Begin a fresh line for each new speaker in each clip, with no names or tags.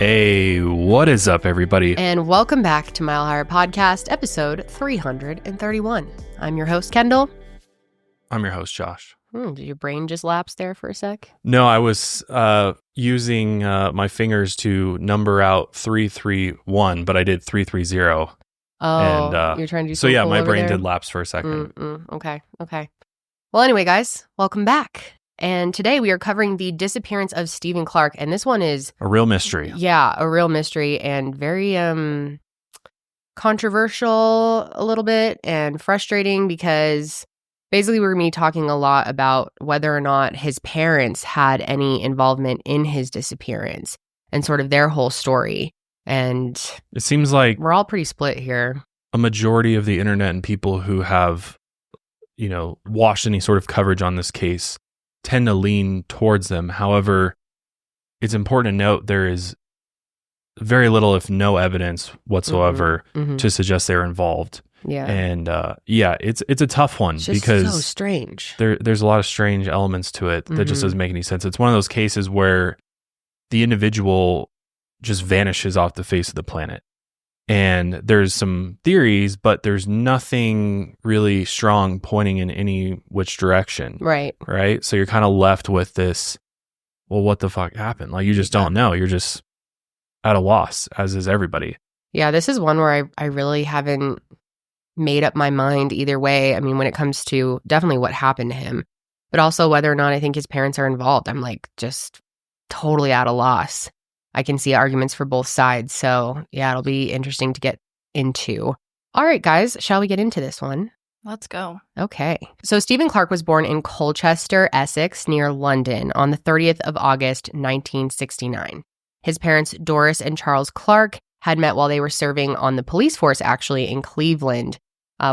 Hey, what is up, everybody?
And welcome back to Mile Higher Podcast, episode 331. I'm your host, Kendall.
I'm your host, Josh.
Did your brain just lapse there for a sec?
No, I was using my fingers to number out 331, but I did 330.
Oh,
and,
you're trying to do
so
something
yeah,
cool
my
over
brain
there?
did lapse for a second.
Okay. Well, anyway, guys, welcome back. And today we are covering the disappearance of Stephen Clark. And this one is...
A real mystery.
Yeah, a real mystery and very controversial a little bit and frustrating because basically we're going to be talking a lot about whether or not his parents had any involvement in his disappearance and sort of their whole story. And
It seems like
we're all pretty split here.
a majority of the internet and people who have, watched any sort of coverage on this case tend to lean towards them. However, it's important to note there is very little, if no evidence whatsoever to suggest they're involved.
Yeah.
And it's a tough one
It's just
because
so strange.
there's a lot of strange elements to it that just doesn't make any sense. It's one of those cases where the individual just vanishes off the face of the planet. And there's some theories, but there's nothing really strong pointing in any which direction.
Right.
So you're kind of left with this, well, what the fuck happened? Like, you just don't know. You're just at a loss, as is everybody.
Yeah, this is one where I really haven't made up my mind either way. I mean, when it comes to definitely what happened to him, but also whether or not I think his parents are involved, I'm like just totally at a loss. I can see arguments for both sides. So yeah, it'll be interesting to get into. All right, guys, shall we get into this one?
Let's go.
Okay. So Stephen Clark was born in Colchester, Essex, near London on the 30th of August, 1969. His parents, Doris and Charles Clark, had met while they were serving on the police force, actually, in Cleveland,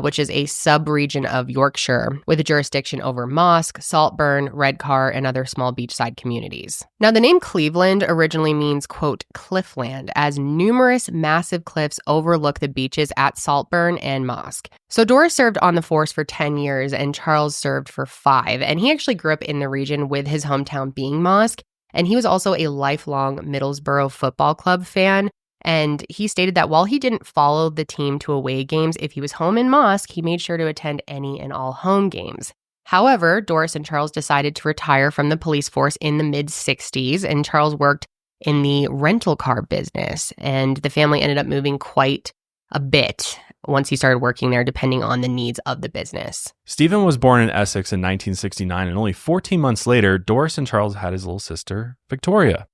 which is a subregion of Yorkshire with a jurisdiction over Marske, Saltburn, Redcar, and other small beachside communities. Now, the name Cleveland originally means, quote, cliffland, as numerous massive cliffs overlook the beaches at Saltburn and Marske. So Doris served on the force for 10 years and Charles served for 5. And he actually grew up in the region with his hometown being Marske. And he was also a lifelong Middlesbrough Football Club fan. And he stated that while he didn't follow the team to away games, if he was home in Marske, he made sure to attend any and all home games. However, Doris and Charles decided to retire from the police force in the mid-60s, and Charles worked in the rental car business. And the family ended up moving quite a bit once he started working there, depending on the needs of the business.
Stephen was born in Essex in 1969, and only 14 months later, Doris and Charles had his little sister, Victoria.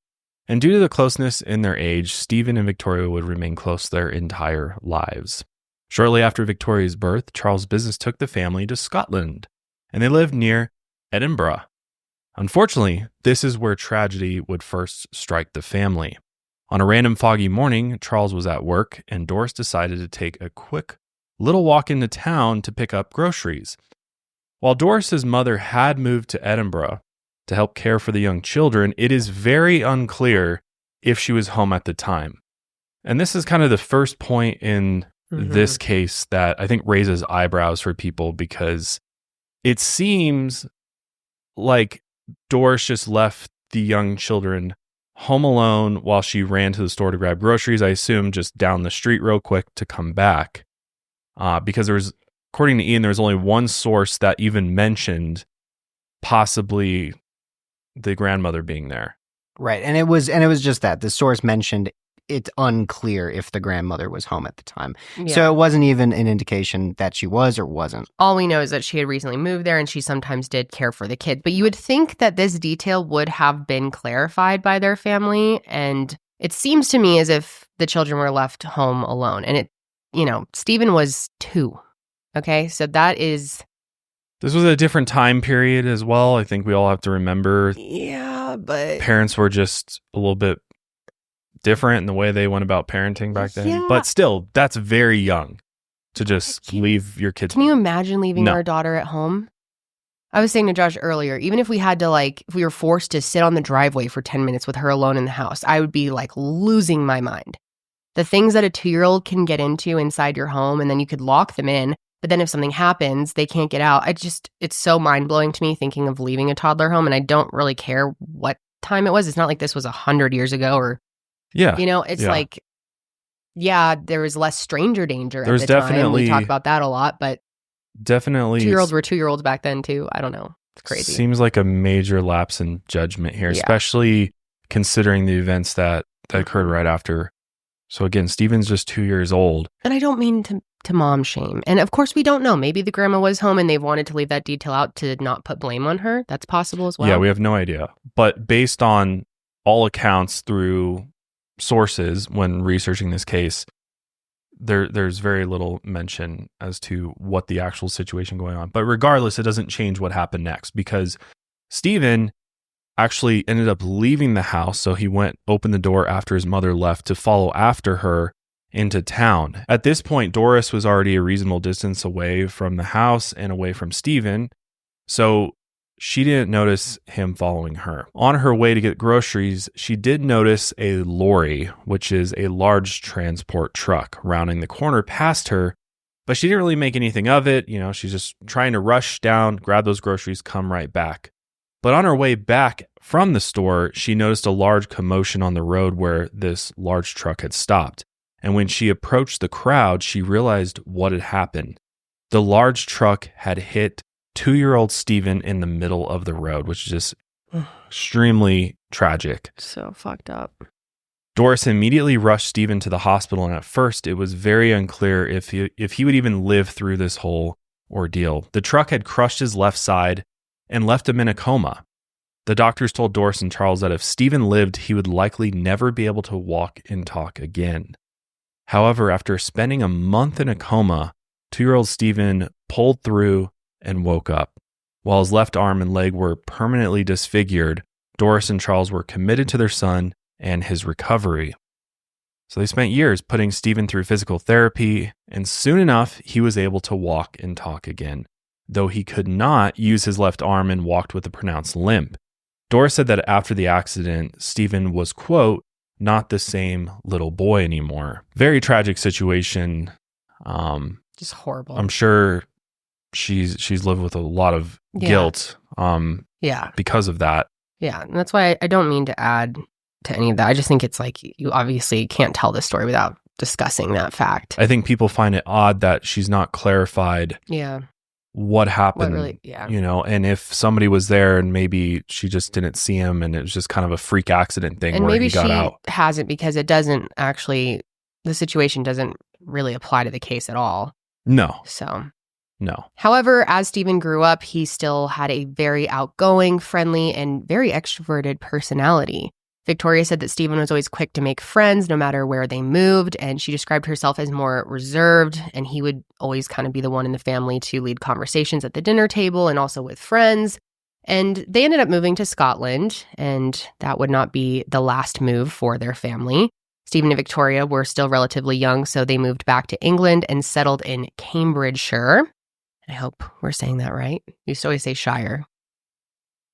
And due to the closeness in their age, Stephen and Victoria would remain close their entire lives. Shortly after Victoria's birth, Charles' business took the family to Scotland, and they lived near Edinburgh. Unfortunately, this is where tragedy would first strike the family. On a random foggy morning, Charles was at work, and Doris decided to take a quick little walk into town to pick up groceries. While Doris's mother had moved to Edinburgh to help care for the young children, it is very unclear if she was home at the time. And this is kind of the first point in this case that I think raises eyebrows for people, because it seems like Doris just left the young children home alone while she ran to the store to grab groceries, I assume just down the street real quick to come back. Because according to Ian, there was only one source that even mentioned possibly the grandmother being there.
Right. And it was just that the source mentioned it's unclear if the grandmother was home at the time.
Yeah.
So it wasn't even an indication that she was or wasn't.
All we know is that she had recently moved there and she sometimes did care for the kids. But you would think that this detail would have been clarified by their family. And it seems to me as if the children were left home alone. And Stephen was 2. Okay. So that is...
This was a different time period as well. I think we all have to remember.
Yeah, but...
Parents were just a little bit different in the way they went about parenting back then.
Yeah.
But still, that's very young to just leave your kids.
Can you imagine leaving
No.
our daughter at home? I was saying to Josh earlier, even if we had to if we were forced to sit on the driveway for 10 minutes with her alone in the house, I would be losing my mind. The things that a 2-year-old can get into inside your home, and then you could lock them in. But then if something happens, they can't get out. It's so mind-blowing to me thinking of leaving a toddler home, and I don't really care what time it was. It's not like this was 100 years ago or
Yeah.
It's like, there was less stranger danger at
There's
the time.
definitely-
We talk about that a lot, but
Definitely.
2-year-olds were 2-year-olds back then too. I don't know. It's crazy.
Seems like a major lapse in judgment here,
Yeah.
especially considering the events that occurred right after. So again, Stephen's just 2 years old.
And I don't mean to mom shame. And of course, we don't know. Maybe the grandma was home and they wanted to leave that detail out to not put blame on her. That's possible as well.
Yeah, we have no idea. But based on all accounts through sources when researching this case, there's very little mention as to what the actual situation going on. But regardless, it doesn't change what happened next, because Stephen actually ended up leaving the house. So he opened the door after his mother left to follow after her into town. At this point, Doris was already a reasonable distance away from the house and away from Stephen. So she didn't notice him following her. On her way to get groceries, she did notice a lorry, which is a large transport truck, rounding the corner past her, but she didn't really make anything of it. She's just trying to rush down, grab those groceries, come right back. But on her way back from the store, she noticed a large commotion on the road where this large truck had stopped. And when she approached the crowd, she realized what had happened. The large truck had hit 2-year-old Stephen in the middle of the road, which is just extremely tragic.
So fucked up.
Doris immediately rushed Stephen to the hospital, and at first it was very unclear if he would even live through this whole ordeal. The truck had crushed his left side and left him in a coma. The doctors told Doris and Charles that if Stephen lived, he would likely never be able to walk and talk again. However, after spending a month in a coma, 2-year-old Stephen pulled through and woke up. While his left arm and leg were permanently disfigured, Doris and Charles were committed to their son and his recovery. So they spent years putting Stephen through physical therapy, and soon enough, he was able to walk and talk again, though he could not use his left arm and walked with a pronounced limp. Doris said that after the accident, Stephen was, quote, not the same little boy anymore. Very tragic situation.
Just horrible.
I'm sure she's lived with a lot of guilt because of that.
Yeah, and that's why I don't mean to add to any of that. I just think it's like you obviously can't tell this story without discussing that fact.
I think people find it odd that she's not clarified what happened, and if somebody was there and maybe she just didn't see him and it was just kind of a freak accident thing, and where he got out.
Maybe she hasn't, because it doesn't actually, the situation doesn't really apply to the case at all.
No.
So.
No.
However, as Stephen grew up, he still had a very outgoing, friendly, and very extroverted personality. Victoria said that Stephen was always quick to make friends no matter where they moved, and she described herself as more reserved, and he would always kind of be the one in the family to lead conversations at the dinner table and also with friends. And they ended up moving to Scotland, and that would not be the last move for their family. Stephen and Victoria were still relatively young, so they moved back to England and settled in Cambridgeshire. I hope we're saying that right. You used to always say Shire.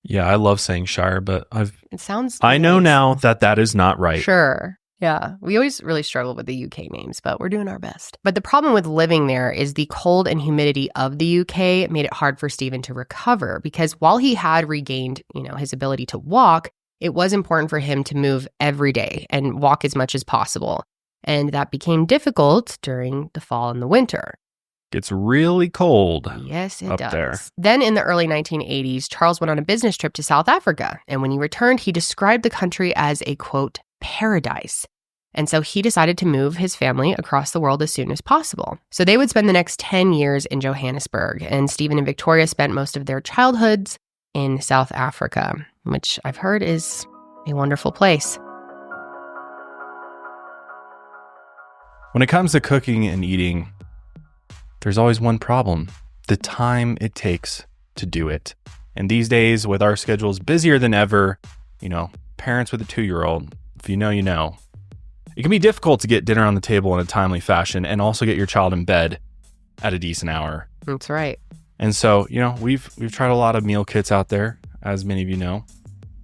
Yeah, I love saying Shire, but
it sounds
I know now that is not right.
Sure. Yeah. We always really struggle with the UK names, but we're doing our best. But the problem with living there is the cold and humidity of the UK made it hard for Stephen to recover, because while he had regained, his ability to walk, it was important for him to move every day and walk as much as possible. And that became difficult during the fall and the winter.
Gets really cold.
Yes, it
up
does.
there.
Then in the early 1980s, Charles went on a business trip to South Africa. And when he returned, he described the country as a, quote, paradise. And so he decided to move his family across the world as soon as possible. So they would spend the next 10 years in Johannesburg. And Stephen and Victoria spent most of their childhoods in South Africa, which I've heard is a wonderful place.
When it comes to cooking and eating, there's always one problem: the time it takes to do it. And these days, with our schedules busier than ever, parents with a 2-year-old, if you know, you know, it can be difficult to get dinner on the table in a timely fashion and also get your child in bed at a decent hour.
That's right.
And so, we've tried a lot of meal kits out there, as many of you know,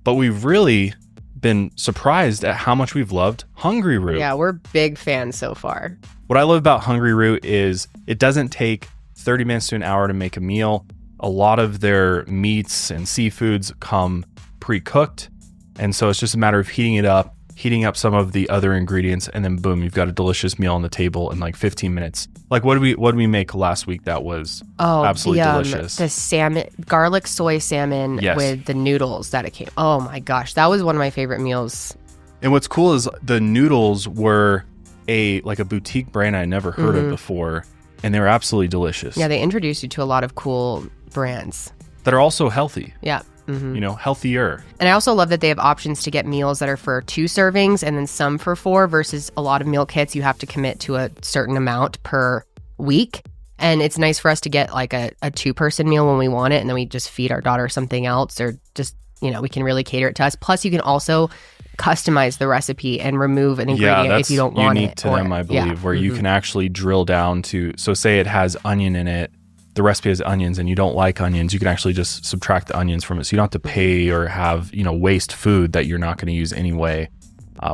but we've really been surprised at how much we've loved Hungry Root.
Yeah, we're big fans so far.
What I love about Hungry Root is it doesn't take 30 minutes to an hour to make a meal. A lot of their meats and seafoods come pre-cooked. And so it's just a matter of heating it up, heating up some of the other ingredients, and then boom, you've got a delicious meal on the table in like 15 minutes. Like what did we make last week that was absolutely delicious?
The salmon, garlic soy salmon with the noodles that it came. Oh my gosh, that was one of my favorite meals.
And what's cool is the noodles were a boutique brand I never heard of before, and they were absolutely delicious.
Yeah, they introduced you to a lot of cool brands
that are also healthy.
Yeah.
You know, healthier.
And I also love that they have options to get meals that are for 2 servings and then some for 4 versus a lot of meal kits you have to commit to a certain amount per week. And it's nice for us to get like a 2-person meal when we want it, and then we just feed our daughter something else, or just, you know, we can really cater it to us. Plus you can also customize the recipe and remove an ingredient if you don't want it.
Unique to them, I believe, where you can actually drill down to, so say it has onion in it, the recipe has onions and you don't like onions, you can actually just subtract the onions from it. So you don't have to pay or have, you know, waste food that you're not going to use anyway,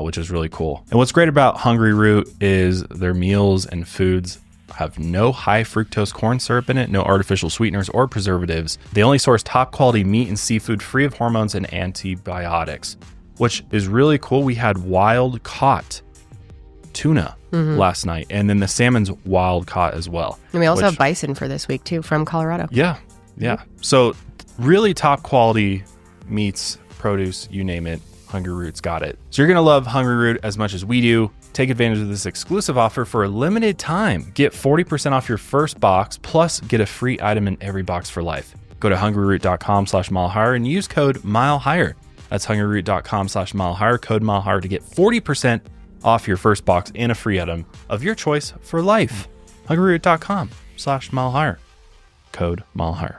which is really cool. And what's great about Hungry Root is their meals and foods have no high fructose corn syrup in it, no artificial sweeteners or preservatives. They only source top quality meat and seafood free of hormones and antibiotics, which is really cool. We had wild caught tuna last night, and then the salmon's wild caught as well.
And we also have bison for this week too, from Colorado.
Yeah. So really top quality meats, produce, you name it, Hungry Root's got it. So you're going to love Hungry Root as much as we do. Take advantage of this exclusive offer for a limited time. Get 40% off your first box, plus get a free item in every box for life. Go to hungryroot.com/milehigher and use code milehigher. That's hungryroot.com/milehigher, code milehigher to get 40% off your first box and a free item of your choice for life. hungryroot.com/milehigher, code milehigher.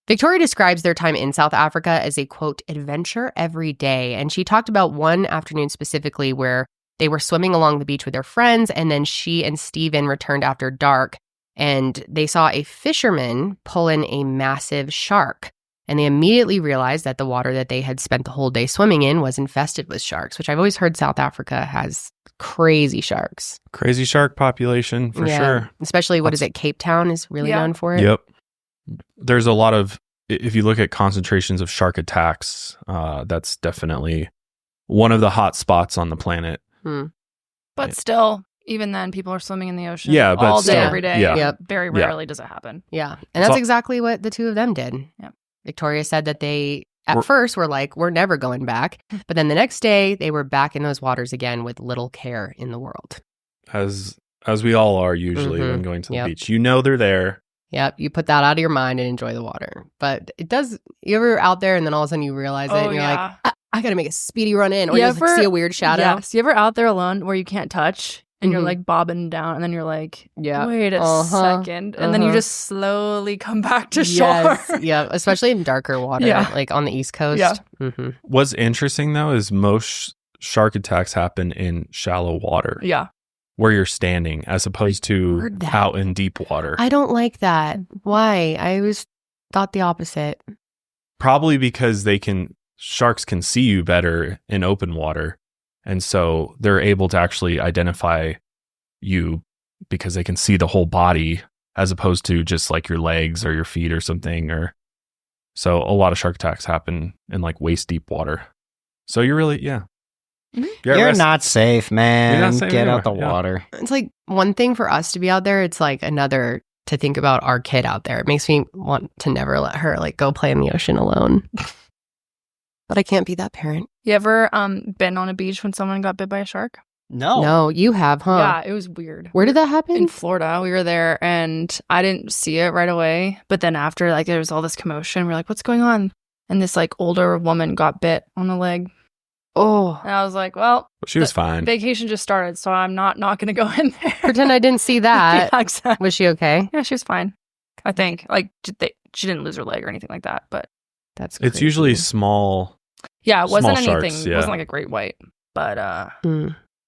Victoria describes their time in South Africa as a, quote, adventure every day. And she talked about one afternoon specifically where they were swimming along the beach with their friends, and then she and Stephen returned after dark, and they saw a fisherman pull in a massive shark. And they immediately realized that the water that they had spent the whole day swimming in was infested with sharks, which I've always heard South Africa has crazy sharks.
Crazy shark population, for sure.
Especially, what is it? Cape Town is really known for it.
Yep. There's a lot of, if you look at concentrations of shark attacks, that's definitely one of the hot spots on the planet.
But still, even then, people are swimming in the ocean
but
all day,
still,
every day.
Yeah.
Very rarely does it happen.
Yeah. And that's exactly what the two of them did.
Yep.
Victoria said that they, at first, were like, we're never going back. But then the next day, they were back in those waters again with little care in the world.
As we all are usually when going to the beach. You know they're there.
Yep. You put that out of your mind and enjoy the water. But it does, you ever out there and then all of a sudden you realize it and you're like, I got to make a speedy run in. Or you just see a weird shadow.
Yes. You ever out there alone where you can't touch? And you're like bobbing down, and then you're like, wait a second. And then you just slowly come back to shore.
Yeah, especially in darker water, like on the East Coast.
Yeah.
What's interesting, though, is most shark attacks happen in shallow water.
Yeah.
Where you're standing, as opposed to out in deep water.
I don't like that. Why? I always thought the opposite.
Probably because sharks can see you better in open water. And so they're able to actually identify you because they can see the whole body as opposed to just like your legs or your feet or something. So a lot of shark attacks happen in like waist deep water. So you're really,
You're not safe, man.
You're not safe
Get
anymore.
out the water.
It's like one thing for us to be out there. It's like another to think about our kid out there. It makes me want to never let her like go play in the ocean alone. But I can't be that parent.
You ever been on a beach when someone got bit by a shark?
No, you have, huh?
Yeah, it was weird.
Where did that happen?
In Florida. We were there and I didn't see it right away. But then after, like, there was all this commotion. We're like, what's going on? And this, like, older woman got bit on the leg.
Oh.
And I was like, well,
she was fine.
Vacation just started, so I'm not going to go in there.
Pretend I didn't see that.
Yeah, exactly.
Was she okay?
Yeah, she was fine. I think. Like, she didn't lose her leg or anything like that, but.
That's crazy.
It's usually small.
Yeah, it wasn't
small
anything.
Sharks,
It wasn't like a great white, but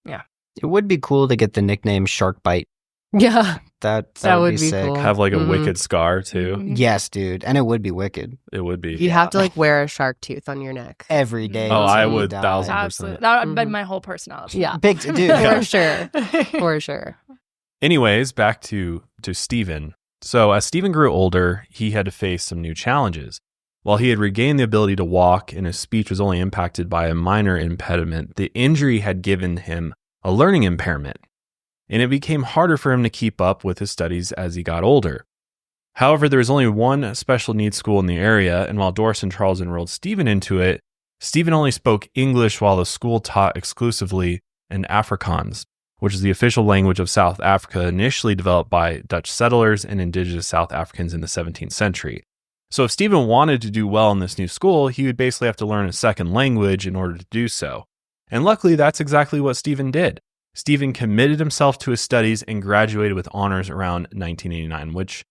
yeah.
It would be cool to get the nickname Shark Bite.
Yeah.
That
would
be
be
sick.
cool.
Have like a wicked scar too.
Yes, dude. And it would be wicked.
It would be.
You'd have to like wear a shark tooth on your neck.
Every day.
Oh, I
until you
would
die.
1,000%.
Absolutely. That would be my whole personality.
Yeah.
Big dude.
For sure. For sure.
Anyways, back to Stephen. So as Stephen grew older, he had to face some new challenges. While he had regained the ability to walk and his speech was only impacted by a minor impediment, the injury had given him a learning impairment, and it became harder for him to keep up with his studies as he got older. However, there was only one special needs school in the area, and while Doris and Charles enrolled Stephen into it, Stephen only spoke English while the school taught exclusively in Afrikaans, which is the official language of South Africa, initially developed by Dutch settlers and indigenous South Africans in the 17th century. So if Stephen wanted to do well in this new school, he would basically have to learn a second language in order to do so. And luckily, that's exactly what Stephen did. Stephen committed himself to his studies and graduated with honors around 1989, which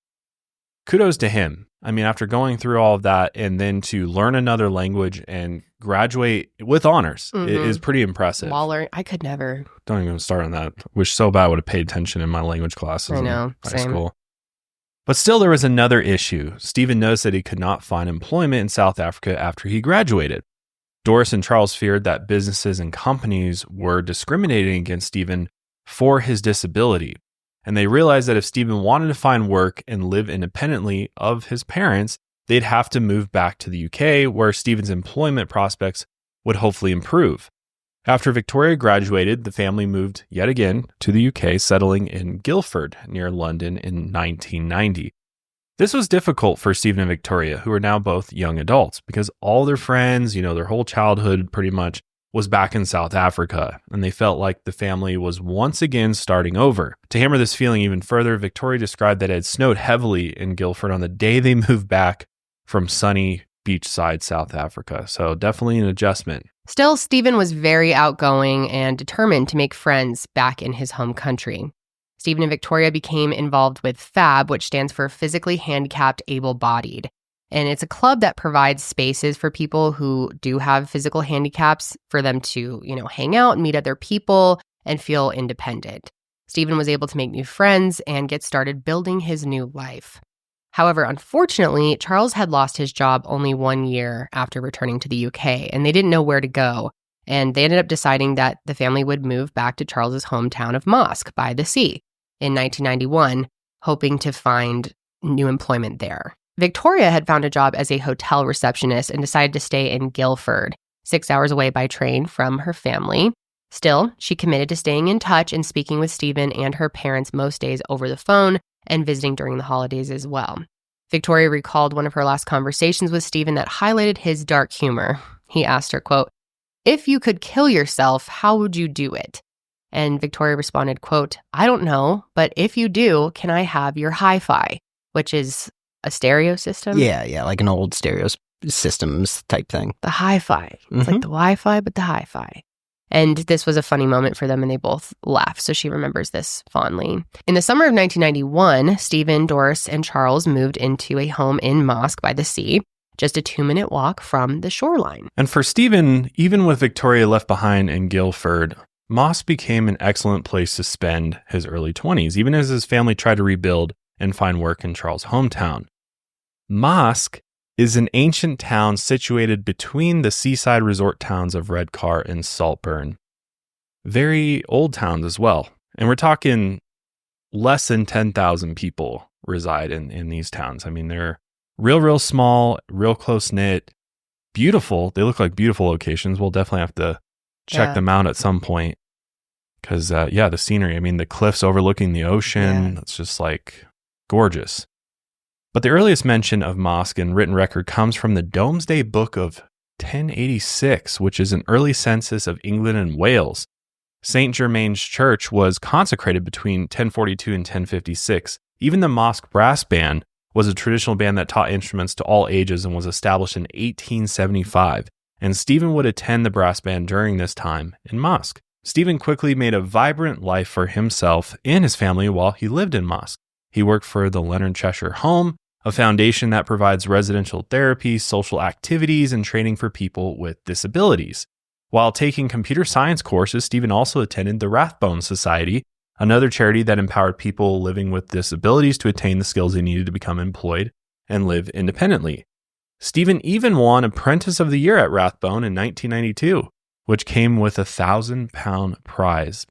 kudos to him. I mean, after going through all of that and then to learn another language and graduate with honors is pretty impressive.
Waller, I could never.
Don't even start on that. Wish so bad I would have paid attention in my language classes
I know,
in high
same.
school. But still, there was another issue. Stephen noticed that he could not find employment in South Africa after he graduated. Doris and Charles feared that businesses and companies were discriminating against Stephen for his disability. And they realized that if Stephen wanted to find work and live independently of his parents, they'd have to move back to the UK, where Stephen's employment prospects would hopefully improve. After Victoria graduated, the family moved yet again to the UK, settling in Guildford near London in 1990. This was difficult for Stephen and Victoria, who are now both young adults, because all their friends, their whole childhood pretty much was back in South Africa, and they felt like the family was once again starting over. To hammer this feeling even further, Victoria described that it had snowed heavily in Guildford on the day they moved back from sunny beachside South Africa. So definitely an adjustment.
Still, Stephen was very outgoing and determined to make friends back in his home country. Stephen and Victoria became involved with FAB, which stands for Physically Handicapped Able-Bodied. And it's a club that provides spaces for people who do have physical handicaps for them to, hang out and meet other people and feel independent. Stephen was able to make new friends and get started building his new life. However, unfortunately, Charles had lost his job only 1 year after returning to the UK, and they didn't know where to go. And they ended up deciding that the family would move back to Charles's hometown of Marske by the sea in 1991, hoping to find new employment there. Victoria had found a job as a hotel receptionist and decided to stay in Guildford, 6 hours away by train from her family. Still, she committed to staying in touch and speaking with Stephen and her parents most days over the phone and visiting during the holidays as well. Victoria recalled one of her last conversations with Stephen that highlighted his dark humor. He asked her, quote, "If you could kill yourself, how would you do it?" And Victoria responded, quote, "I don't know, but if you do, can I have your hi-fi?" Which is a stereo system?
Yeah, like an old stereo systems type thing.
The hi-fi. It's like the Wi-Fi, but the hi-fi. And this was a funny moment for them, and they both laughed, so she remembers this fondly. In the summer of 1991, Stephen, Doris, and Charles moved into a home in Marske by the sea, just a 2-minute walk from the shoreline.
And for Stephen, even with Victoria left behind in Guildford, Marske became an excellent place to spend his early 20s, even as his family tried to rebuild and find work in Charles' hometown. Marske is an ancient town situated between the seaside resort towns of Redcar and Saltburn. Very old towns as well. And we're talking less than 10,000 people reside in these towns. I mean, they're real small, real close-knit, beautiful. They look like beautiful locations. We'll definitely have to check them out at some point. Because, the scenery, I mean, the cliffs overlooking the ocean, it's just like gorgeous. But the earliest mention of Marske in written record comes from the Domesday Book of 1086, which is an early census of England and Wales. St. Germain's Church was consecrated between 1042 and 1056. Even the Marske Brass Band was a traditional band that taught instruments to all ages and was established in 1875. And Stephen would attend the brass band during this time in Marske. Stephen quickly made a vibrant life for himself and his family while he lived in Marske. He worked for the Leonard Cheshire Home, a foundation that provides residential therapy, social activities, and training for people with disabilities. While taking computer science courses, Stephen also attended the Rathbone Society, another charity that empowered people living with disabilities to attain the skills they needed to become employed and live independently. Stephen even won Apprentice of the Year at Rathbone in 1992, which came with a £1,000 prize.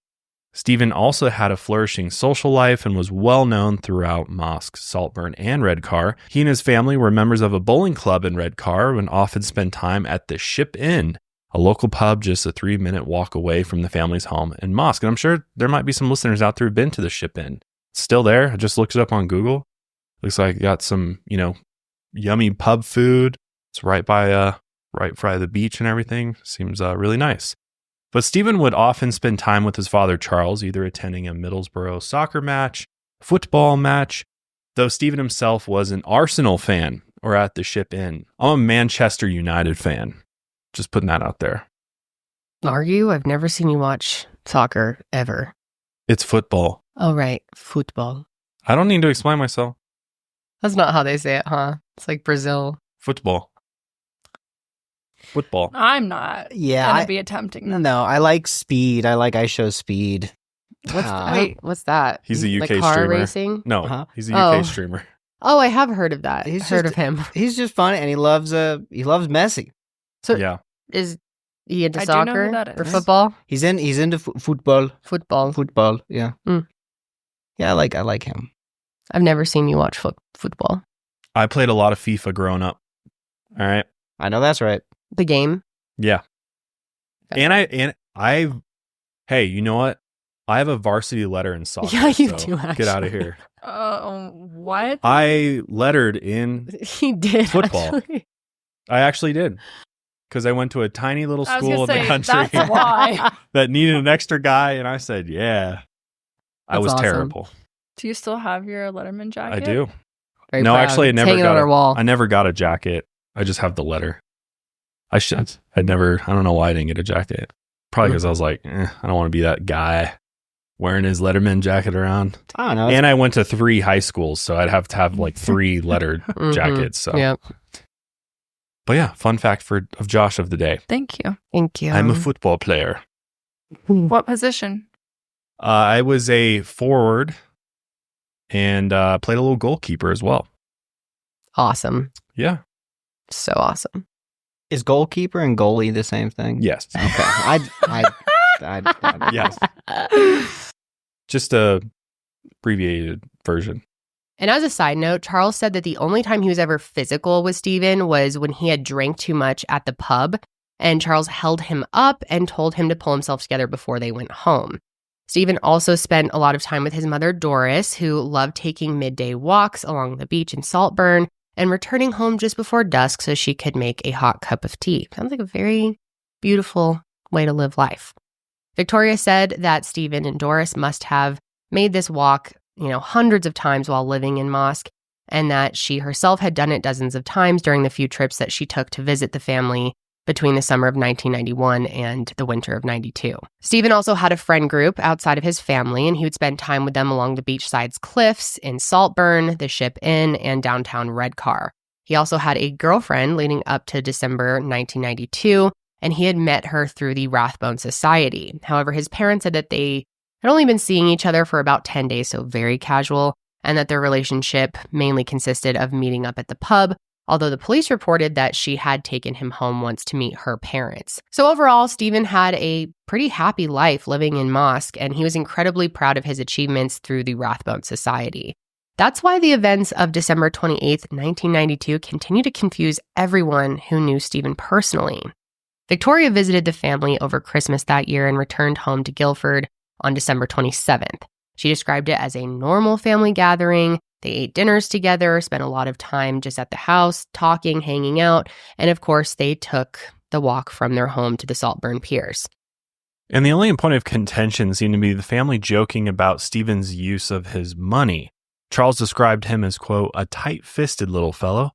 Stephen also had a flourishing social life and was well known throughout Marske, Saltburn, and Redcar. He and his family were members of a bowling club in Redcar and often spent time at the Ship Inn, a local pub just a 3-minute walk away from the family's home in Marske. And I'm sure there might be some listeners out there who've been to the Ship Inn. It's still there. I just looked it up on Google. Looks like it got some, yummy pub food. It's right by the beach and everything. Seems really nice. But Stephen would often spend time with his father, Charles, either attending a Middlesbrough soccer match, football match, though Stephen himself was an Arsenal fan or at the Ship Inn. I'm a Manchester United fan. Just putting that out there.
Are you? I've never seen you watch soccer ever.
It's football.
Oh, right. Football.
I don't need to explain myself.
That's not how they say it, huh? It's like Brazil.
Football.
I'm not gonna be attempting that.
No, I like speed. I show speed.
What's that?
He's a UK
like car
streamer.
Racing?
No, he's a UK streamer.
Oh, I have heard of that.
He's
heard of him.
He's just funny, and he loves Messi.
So
yeah.
Is he into
I do know
soccer
who that
or
is.
football?
He's into football.
Football.
Yeah.
Mm.
Yeah, I like him.
I've never seen you watch football.
I played a lot of FIFA growing up. All right.
I know that's right.
The game?
Yeah. And I hey, you know what? I have a varsity letter in soccer.
Yeah, you do, actually.
Get out of here.
What?
I lettered in
He did.
football.
Actually.
I actually did. Because I went to a tiny little
I was
school in
gonna
the
say,
country
that's why.
that needed an extra guy. And I said, yeah. I
That's
was
awesome.
terrible.
Do you still have your Letterman jacket?
I do.
Very
No,
proud.
actually, I
It's
never
hanging
got
on our wall.
I never got a jacket. I just have the letter. I should. I don't know why I didn't get a jacket. Probably because I was like, I don't want to be that guy wearing his Letterman jacket around.
I don't know.
And I went to 3 high schools, so I'd have to have like 3 lettered
Mhm.
jackets. So,
Yep.
But yeah, fun fact of Josh of the day.
Thank you.
Thank you.
I'm a football player.
What position?
I was a forward and played a little goalkeeper as well.
Awesome.
Yeah.
So awesome.
Is goalkeeper and goalie the same thing?
Yes.
Okay.
Yes. Just a abbreviated version.
And as a side note, Charles said that the only time he was ever physical with Stephen was when he had drank too much at the pub, and Charles held him up and told him to pull himself together before they went home. Stephen also spent a lot of time with his mother, Doris, who loved taking midday walks along the beach in Saltburn and returning home just before dusk so she could make a hot cup of tea. Sounds like a very beautiful way to live life. Victoria said that Stephen and Doris must have made this walk, hundreds of times while living in Marske, and that she herself had done it dozens of times during the few trips that she took to visit the family between the summer of 1991 and the winter of 92. Stephen also had a friend group outside of his family, and he would spend time with them along the beachside cliffs in Saltburn, the Ship Inn, and downtown Redcar. He also had a girlfriend leading up to December 1992, and he had met her through the Rathbone Society. However, his parents said that they had only been seeing each other for about 10 days, so very casual, and that their relationship mainly consisted of meeting up at the pub, although the police reported that she had taken him home once to meet her parents. So overall, Stephen had a pretty happy life living in Marske, and he was incredibly proud of his achievements through the Rathbone Society. That's why the events of December 28th, 1992 continue to confuse everyone who knew Stephen personally. Victoria visited the family over Christmas that year and returned home to Guildford on December 27th. She described it as a normal family gathering. They ate dinners together, spent a lot of time just at the house, talking, hanging out, and of course, they took the walk from their home to the Saltburn Piers.
And the only point of contention seemed to be the family joking about Stephen's use of his money. Charles described him as, quote, a tight-fisted little fellow,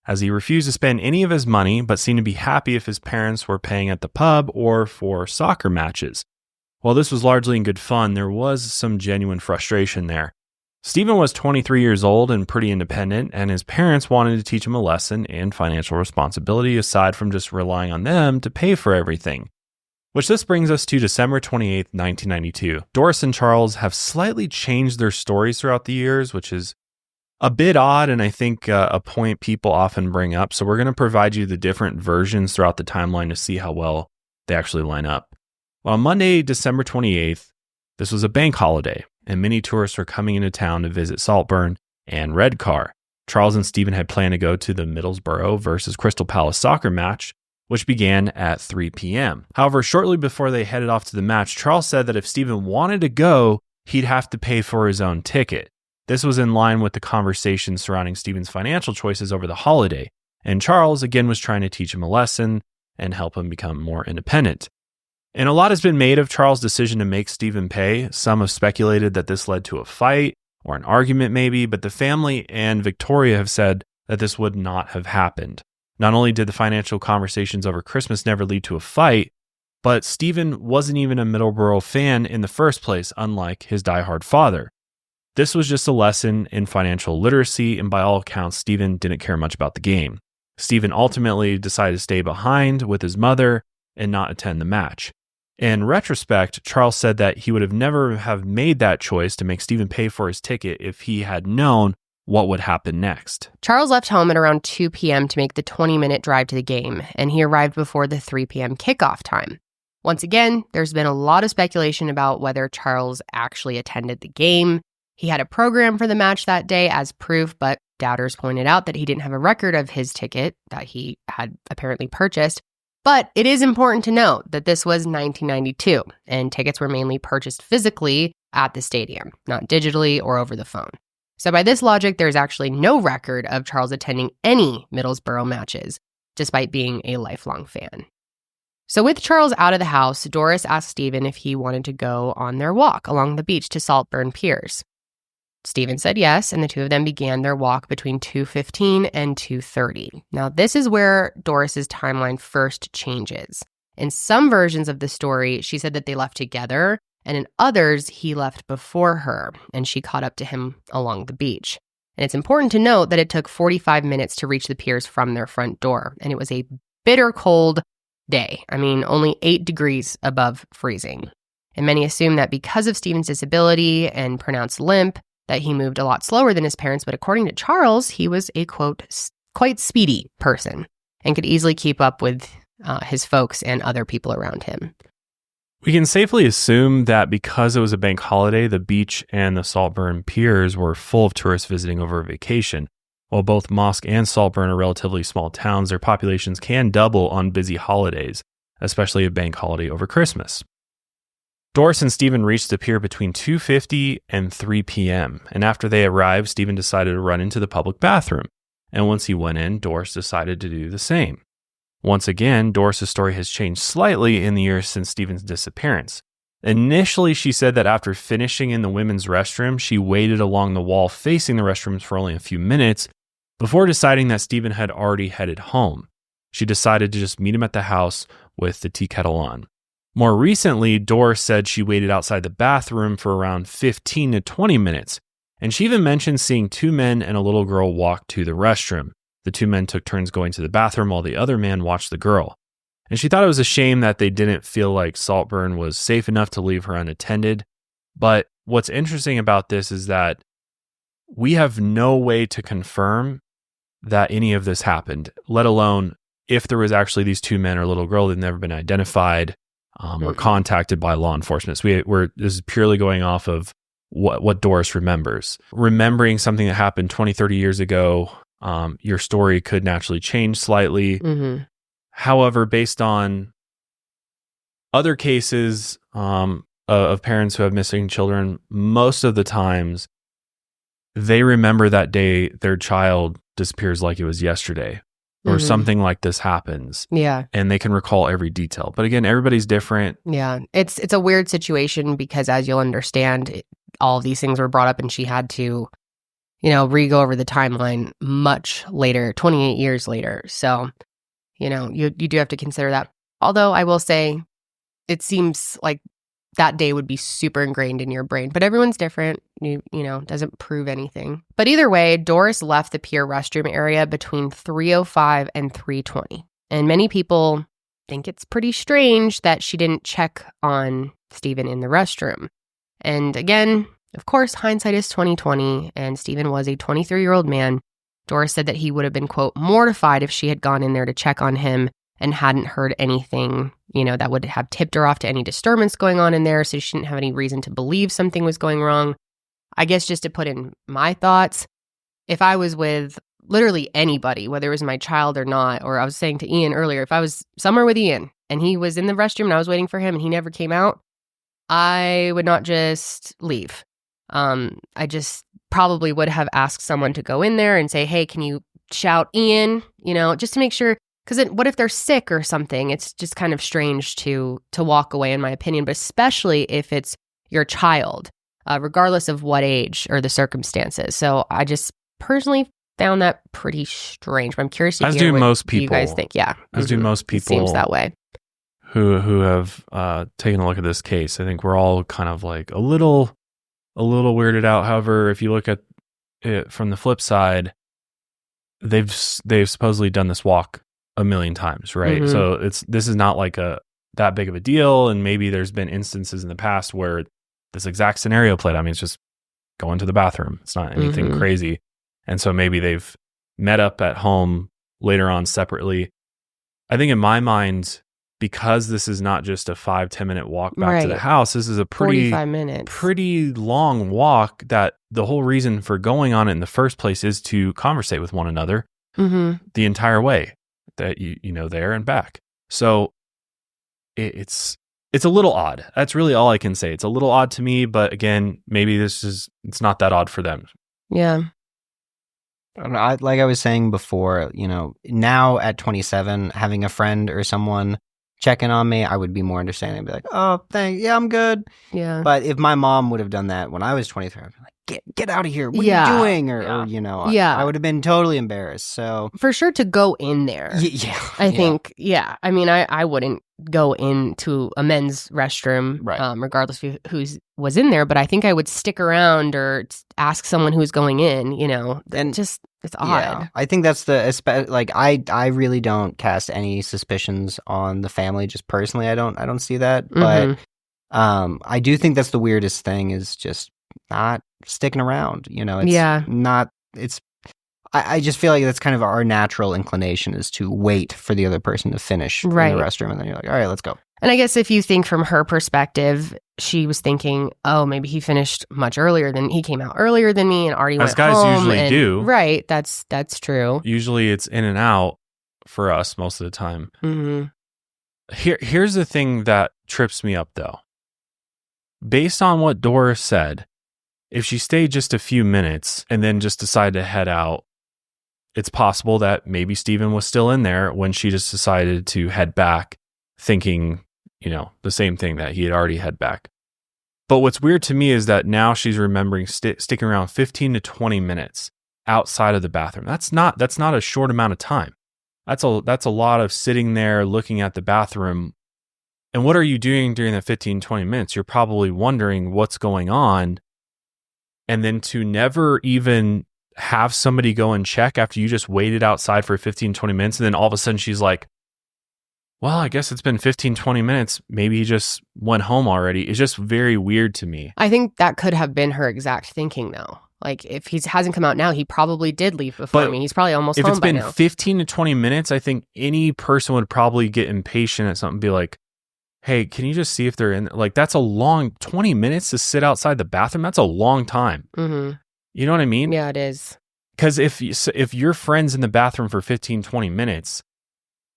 as he refused to spend any of his money, but seemed to be happy if his parents were paying at the pub or for soccer matches. While this was largely in good fun, there was some genuine frustration there. Stephen was 23 years old and pretty independent, and his parents wanted to teach him a lesson in financial responsibility aside from just relying on them to pay for everything. Which this brings us to December 28th, 1992. Doris and Charles have slightly changed their stories throughout the years, which is a bit odd, and I think a point people often bring up. So we're going to provide you the different versions throughout the timeline to see how well they actually line up. Well, on Monday, December 28th, This was a bank holiday, and many tourists were coming into town to visit Saltburn and Redcar. Charles and Stephen had planned to go to the Middlesbrough versus Crystal Palace soccer match, which began at 3 p.m. However, shortly before they headed off to the match, Charles said that if Stephen wanted to go, he'd have to pay for his own ticket. This was in line with the conversation surrounding Stephen's financial choices over the holiday, and Charles again was trying to teach him a lesson and help him become more independent. And a lot has been made of Charles' decision to make Stephen pay. Some have speculated that this led to a fight or an argument maybe, but the family and Victoria have said that this would not have happened. Not only did the financial conversations over Christmas never lead to a fight, but Stephen wasn't even a Middlesbrough fan in the first place, unlike his diehard father. This was just a lesson in financial literacy, and by all accounts, Stephen didn't care much about the game. Stephen ultimately decided to stay behind with his mother and not attend the match. In retrospect, Charles said that he would have never have made that choice to make Stephen pay for his ticket if he had known what would happen next.
Charles left home at around 2 p.m. to make the 20-minute drive to the game, and he arrived before the 3 p.m. kickoff time. Once again, there's been a lot of speculation about whether Charles actually attended the game. He had a program for the match that day as proof, but doubters pointed out that he didn't have a record of his ticket that he had apparently purchased. But it is important to note that this was 1992, and tickets were mainly purchased physically at the stadium, not digitally or over the phone. So by this logic, there's actually no record of Charles attending any Middlesbrough matches, despite being a lifelong fan. So with Charles out of the house, Doris asked Stephen if he wanted to go on their walk along the beach to Saltburn Piers. Stephen said yes, and the two of them began their walk between 2:15 and 2:30. Now, this is where Doris's timeline first changes. In some versions of the story, she said that they left together, and in others, he left before her, and she caught up to him along the beach. And it's important to note that it took 45 minutes to reach the piers from their front door, and it was a bitter cold day. I mean, only 8 degrees above freezing. And many assume that because of Stephen's disability and pronounced limp, that he moved a lot slower than his parents, but according to Charles, he was a, quote, quite speedy person and could easily keep up with his folks and other people around him.
We can safely assume that because it was a bank holiday, the beach and the Saltburn Piers were full of tourists visiting over a vacation. While both Marske and Saltburn are relatively small towns, their populations can double on busy holidays, especially a bank holiday over Christmas. Doris and Stephen reached the pier between 2:50 and 3 p.m., and after they arrived, Stephen decided to run into the public bathroom. And once he went in, Doris decided to do the same. Once again, Doris's story has changed slightly in the years since Stephen's disappearance. Initially, she said that after finishing in the women's restroom, she waited along the wall facing the restrooms for only a few minutes before deciding that Stephen had already headed home. She decided to just meet him at the house with the tea kettle on. More recently, Doris said she waited outside the bathroom for around 15 to 20 minutes, and she even mentioned seeing 2 men and a little girl walk to the restroom. The 2 men took turns going to the bathroom while the other man watched the girl. And she thought it was a shame that they didn't feel like Saltburn was safe enough to leave her unattended. But what's interesting about this is that we have no way to confirm that any of this happened, let alone if there was actually these 2 men or a little girl that had never been identified or contacted by law enforcement. So this is purely going off of what Doris remembers. Remembering something that happened 20, 30 years ago, your story could naturally change slightly.
Mm-hmm.
However, based on other cases of parents who have missing children, most of the times they remember that day their child disappears like it was yesterday. Or something like this happens.
Yeah.
And they can recall every detail. But again, everybody's different.
Yeah. It's a weird situation because as you'll understand, all of these things were brought up and she had to, re-go over the timeline much later, 28 years later. So, you do have to consider that. Although I will say it seems like that day would be super ingrained in your brain. But everyone's different. Doesn't prove anything. But either way, Doris left the pier restroom area between 3:05 and 3:20. And many people think it's pretty strange that she didn't check on Stephen in the restroom. And again, of course, hindsight is 20/20, and Stephen was a 23-year-old man. Doris said that he would have been, quote, mortified if she had gone in there to check on him and hadn't heard anything, that would have tipped her off to any disturbance going on in there. So she didn't have any reason to believe something was going wrong. I guess just to put in my thoughts, if I was with literally anybody, whether it was my child or not, or I was saying to Ian earlier, if I was somewhere with Ian and he was in the restroom and I was waiting for him and he never came out, I would not just leave. I just probably would have asked someone to go in there and say, hey, can you shout Ian, just to make sure, because what if they're sick or something? It's just kind of strange to walk away, in my opinion, but especially if it's your child, regardless of what age or the circumstances. So I just personally found that pretty strange. But I'm curious to hear what you guys think. Yeah.
As do most people.
It seems that way.
Who have taken a look at this case. I think we're all kind of like a little weirded out. However, if you look at it from the flip side, they've supposedly done this walk a million times, right?
Mhm.
So this is not like that big of a deal, and maybe there's been instances in the past where this exact scenario played out. I mean, it's just going to the bathroom. It's not anything
Mhm.
crazy. And so maybe they've met up at home later on separately. I think in my mind, because this is not just a 5-10 minute walk back to the
Right.
house, this is a
45 minutes.
pretty long walk that the whole reason for going on it in the first place is to conversate with one another
Mm-hmm.
the entire way that there and back. So it's a little odd. That's really all I can say. It's a little odd to me, but again, maybe it's not that odd for them.
Yeah.
I don't know, like I was saying before, now at 27, having a friend or someone check in on me, I would be more understanding. I'd be like, oh, thanks. Yeah, I'm good.
Yeah.
But if my mom would have done that when I was 23, I'd be like, get out of here. What
Yeah.
are you doing? Or
Yeah.
I would have been totally embarrassed. So,
For sure to go in there.
yeah.
I think, yeah. I mean, I wouldn't go into a men's restroom,
Right.
Regardless of who was in there, but I think I would stick around or ask someone who's going in,
And-
just, it's odd.
Yeah, I think that's I really don't cast any suspicions on the family. Just personally, I don't see that.
Mhm.
But I do think that's the weirdest thing is just not sticking around. It's
Yeah.
not. It's. I just feel like that's kind of our natural inclination is to wait for the other person to finish
Right.
in the restroom, and then you're like, all right, let's go.
And I guess if you think from her perspective, she was thinking, oh, maybe he finished much earlier than he came out earlier than me and already
As
went
guys
home.
usually
and-
do.
Right. That's true.
Usually it's in and out for us most of the time.
Mm-hmm.
Here's the thing that trips me up though. Based on what Doris said, if she stayed just a few minutes and then just decided to head out, it's possible that maybe Stephen was still in there when she just decided to head back, thinking, the same thing, that he had already head back. But what's weird to me is that now she's remembering sticking around 15 to 20 minutes outside of the bathroom. That's not a short amount of time. That's a lot of sitting there looking at the bathroom. And what are you doing during the 15, 20 minutes? You're probably wondering what's going on. And then to never even have somebody go and check after you just waited outside for 15, 20 minutes. And then all of a sudden she's like, well, I guess it's been 15, 20 minutes. Maybe he just went home already. It's just very weird to me.
I think that could have been her exact thinking, though. Like, if he hasn't come out now, he probably did leave before
But
me. He's probably almost
If
home
it's
by
been
now.
15 to 20 minutes, I think any person would probably get impatient at something and be like, hey, can you just see if they're in? Like, that's a long 20 minutes to sit outside the bathroom. That's a long time.
Mm-hmm.
You know what I mean?
Yeah, it is.
Because if your friend's in the bathroom for 15, 20 minutes,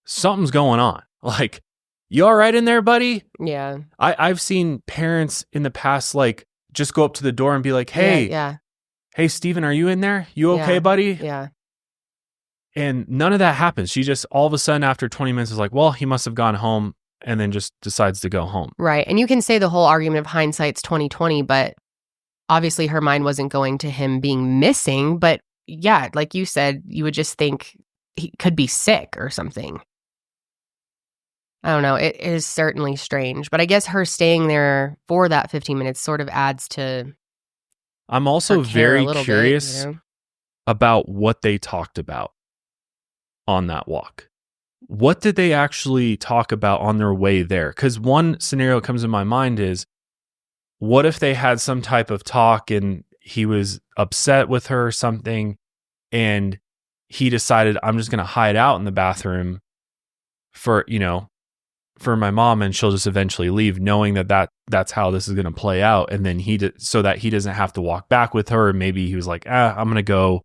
something's going on. Like, you all right in there, buddy?
Yeah.
I've seen parents in the past, like, just go up to the door and be like, hey,
Yeah.
hey, Steven, are you in there? You okay,
Yeah.
buddy?
Yeah.
And none of that happens. She just all of a sudden after 20 minutes is like, well, he must have gone home, and then just decides to go home.
Right. And you can say the whole argument of hindsight's 20/20, but obviously her mind wasn't going to him being missing. But yeah, like you said, you would just think he could be sick or something. I don't know. It is certainly strange. But I guess her staying there for that 15 minutes sort of adds to
I'm also
her care a
very
little
curious
bit, you know?
about what they talked about on that walk. What did they actually talk about on their way there? Because one scenario that comes in my mind is, what if they had some type of talk and he was upset with her or something, and he decided, I'm just going to hide out in the bathroom for my mom, and she'll just eventually leave, knowing that's how this is going to play out. And then so that he doesn't have to walk back with her. Maybe he was like, I'm going to go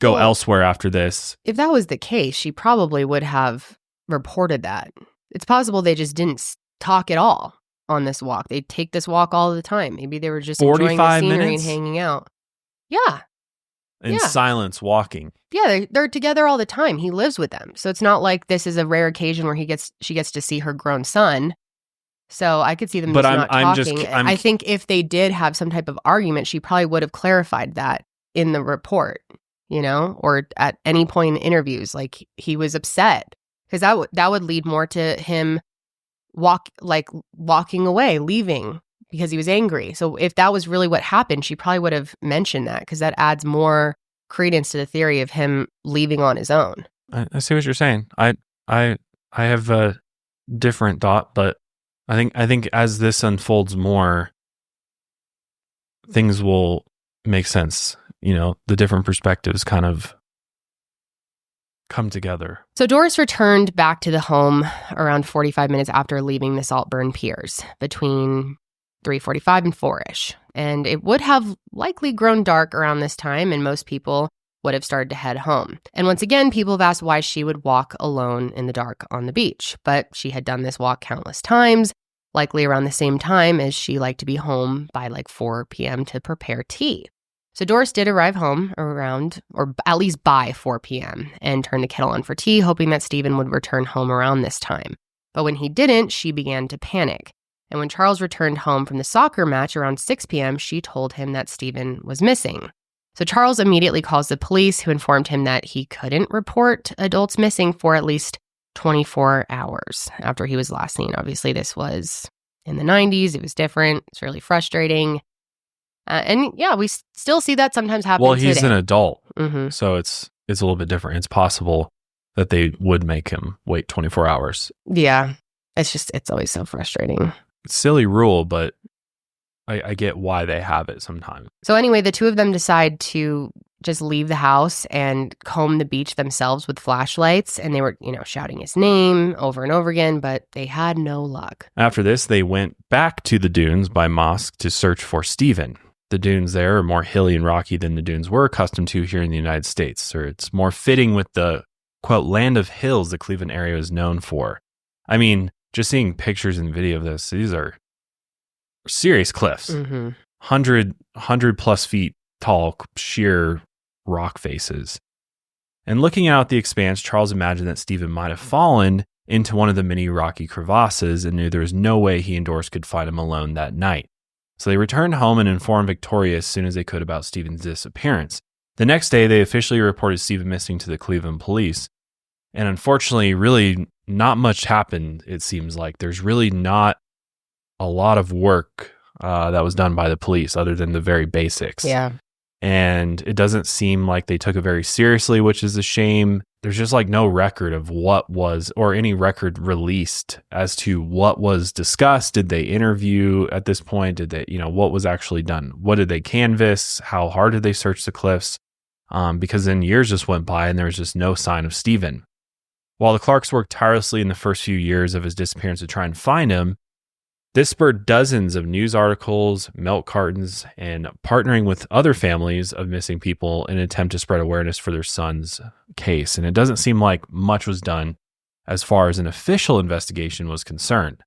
elsewhere after this.
If that was the case, she probably would have reported that. It's possible they just didn't talk at all on this walk. They take this walk all the time. Maybe they were just enjoying the scenery
minutes?
and hanging out. Yeah.
In silence, walking.
Yeah, they're together all the time. He lives with them. So it's not like this is a rare occasion where she gets to see her grown son. So I could see them not talking. I think if they did have some type of argument, she probably would have clarified that in the report, or at any point in interviews, like he was upset, because that would lead more to him walking away, leaving because he was angry. So if that was really what happened, she probably would have mentioned that, because that adds more credence to the theory of him leaving on his own.
I see what you're saying. I have a different thought, but I think as this unfolds more, things will make sense. The different perspectives kind of come together.
So Doris returned back to the home around 45 minutes after leaving the Saltburn Piers, between 3:45 and 4-ish. And it would have likely grown dark around this time, and most people would have started to head home. And once again, people have asked why she would walk alone in the dark on the beach. But she had done this walk countless times, likely around the same time as she liked to be home by 4 p.m. to prepare tea. So Doris did arrive home around, or at least by 4 p.m. and turned the kettle on for tea, hoping that Stephen would return home around this time. But when he didn't, she began to panic. And when Charles returned home from the soccer match around 6 p.m., she told him that Stephen was missing. So Charles immediately calls the police, who informed him that he couldn't report adults missing for at least 24 hours after he was last seen. Obviously, this was in the 90s. It was different. It's really frustrating. And yeah, we still see that sometimes happen
Well, he's
today.
an adult,
Mm-hmm.
so it's a little bit different. It's possible that they would make him wait 24 hours.
Yeah, it's always so frustrating.
It's a silly rule, but I get why they have it sometimes.
So anyway, the two of them decide to just leave the house and comb the beach themselves with flashlights. And they were, shouting his name over and over again, but they had no luck.
After this, they went back to the dunes by Marske to search for Stephen. The dunes there are more hilly and rocky than the dunes we're accustomed to here in the United States, or it's more fitting with the, quote, land of hills the Cleveland area is known for. I mean, just seeing pictures and video of this, these are serious cliffs. 100 plus feet tall, sheer rock faces. And looking out the expanse, Charles imagined that Stephen might have fallen into one of the many rocky crevasses and knew there was no way he and Doris could find him alone that night. So they returned home and informed Victoria as soon as they could about Stephen's disappearance. The next day, they officially reported Stephen missing to the Cleveland police. And unfortunately, really not much happened, it seems like. There's really not a lot of work that was done by the police other than the very basics.
Yeah.
And it doesn't seem like they took it very seriously, which is a shame. There's just no record of what was, or any record released as to what was discussed. Did they interview at this point? Did they, what was actually done? What did they canvass? How hard did they search the cliffs? Because then years just went by and there was just no sign of Stephen. While the Clarks worked tirelessly in the first few years of his disappearance to try and find him, this spurred dozens of news articles, milk cartons, and partnering with other families of missing people in an attempt to spread awareness for their son's case. And it doesn't seem like much was done as far as an official investigation was concerned.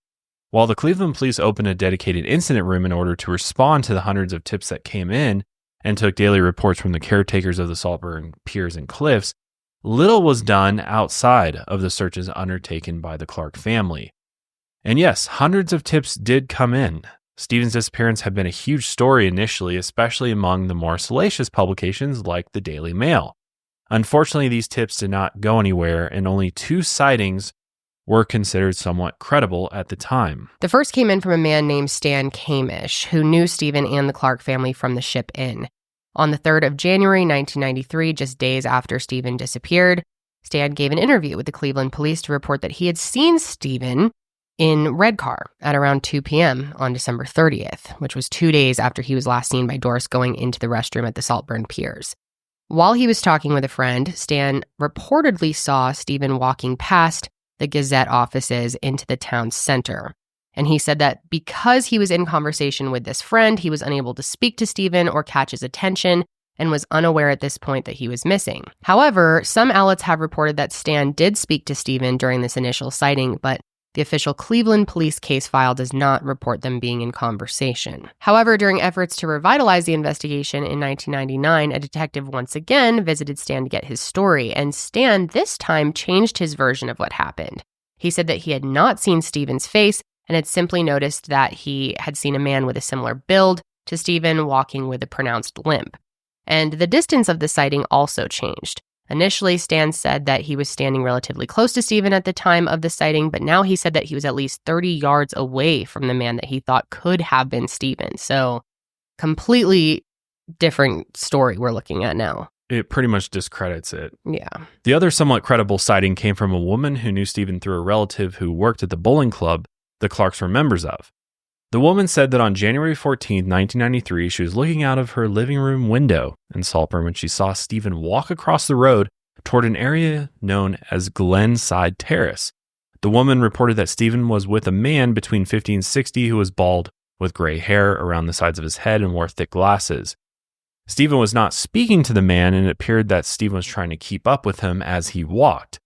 While the Cleveland police opened a dedicated incident room in order to respond to the hundreds of tips that came in and took daily reports from the caretakers of the Saltburn Piers and Cliffs, little was done outside of the searches undertaken by the Clark family. And yes, hundreds of tips did come in. Stephen's disappearance had been a huge story initially, especially among the more salacious publications like the Daily Mail. Unfortunately, these tips did not go anywhere, and only 2 sightings were considered somewhat credible at the time.
The first came in from a man named Stan Camish, who knew Stephen and the Clark family from the Ship Inn. On the 3rd of January, 1993, just days after Stephen disappeared, Stan gave an interview with the Cleveland police to report that he had seen Stephen in Redcar at around 2 p.m. on December 30th, which was 2 days after he was last seen by Doris going into the restroom at the Saltburn Piers. While he was talking with a friend, Stan reportedly saw Stephen walking past the Gazette offices into the town center. And he said that because he was in conversation with this friend, he was unable to speak to Stephen or catch his attention and was unaware at this point that he was missing. However, some outlets have reported that Stan did speak to Stephen during this initial sighting, but the official Cleveland police case file does not report them being in conversation. However, during efforts to revitalize the investigation in 1999, a detective once again visited Stan to get his story, and Stan this time changed his version of what happened. He said that he had not seen Stephen's face and had simply noticed that he had seen a man with a similar build to Stephen walking with a pronounced limp. And the distance of the sighting also changed. Initially, Stan said that he was standing relatively close to Stephen at the time of the sighting, but now he said that he was at least 30 yards away from the man that he thought could have been Stephen. So, completely different story we're looking at now.
It pretty much discredits it.
Yeah.
The other somewhat credible sighting came from a woman who knew Stephen through a relative who worked at the bowling club the Clarks were members of. The woman said that on January 14, 1993, she was looking out of her living room window in Saltburn when she saw Stephen walk across the road toward an area known as Glenside Terrace. The woman reported that Stephen was with a man between 50 and 60 who was bald with gray hair around the sides of his head and wore thick glasses. Stephen was not speaking to the man, and it appeared that Stephen was trying to keep up with him as he walked.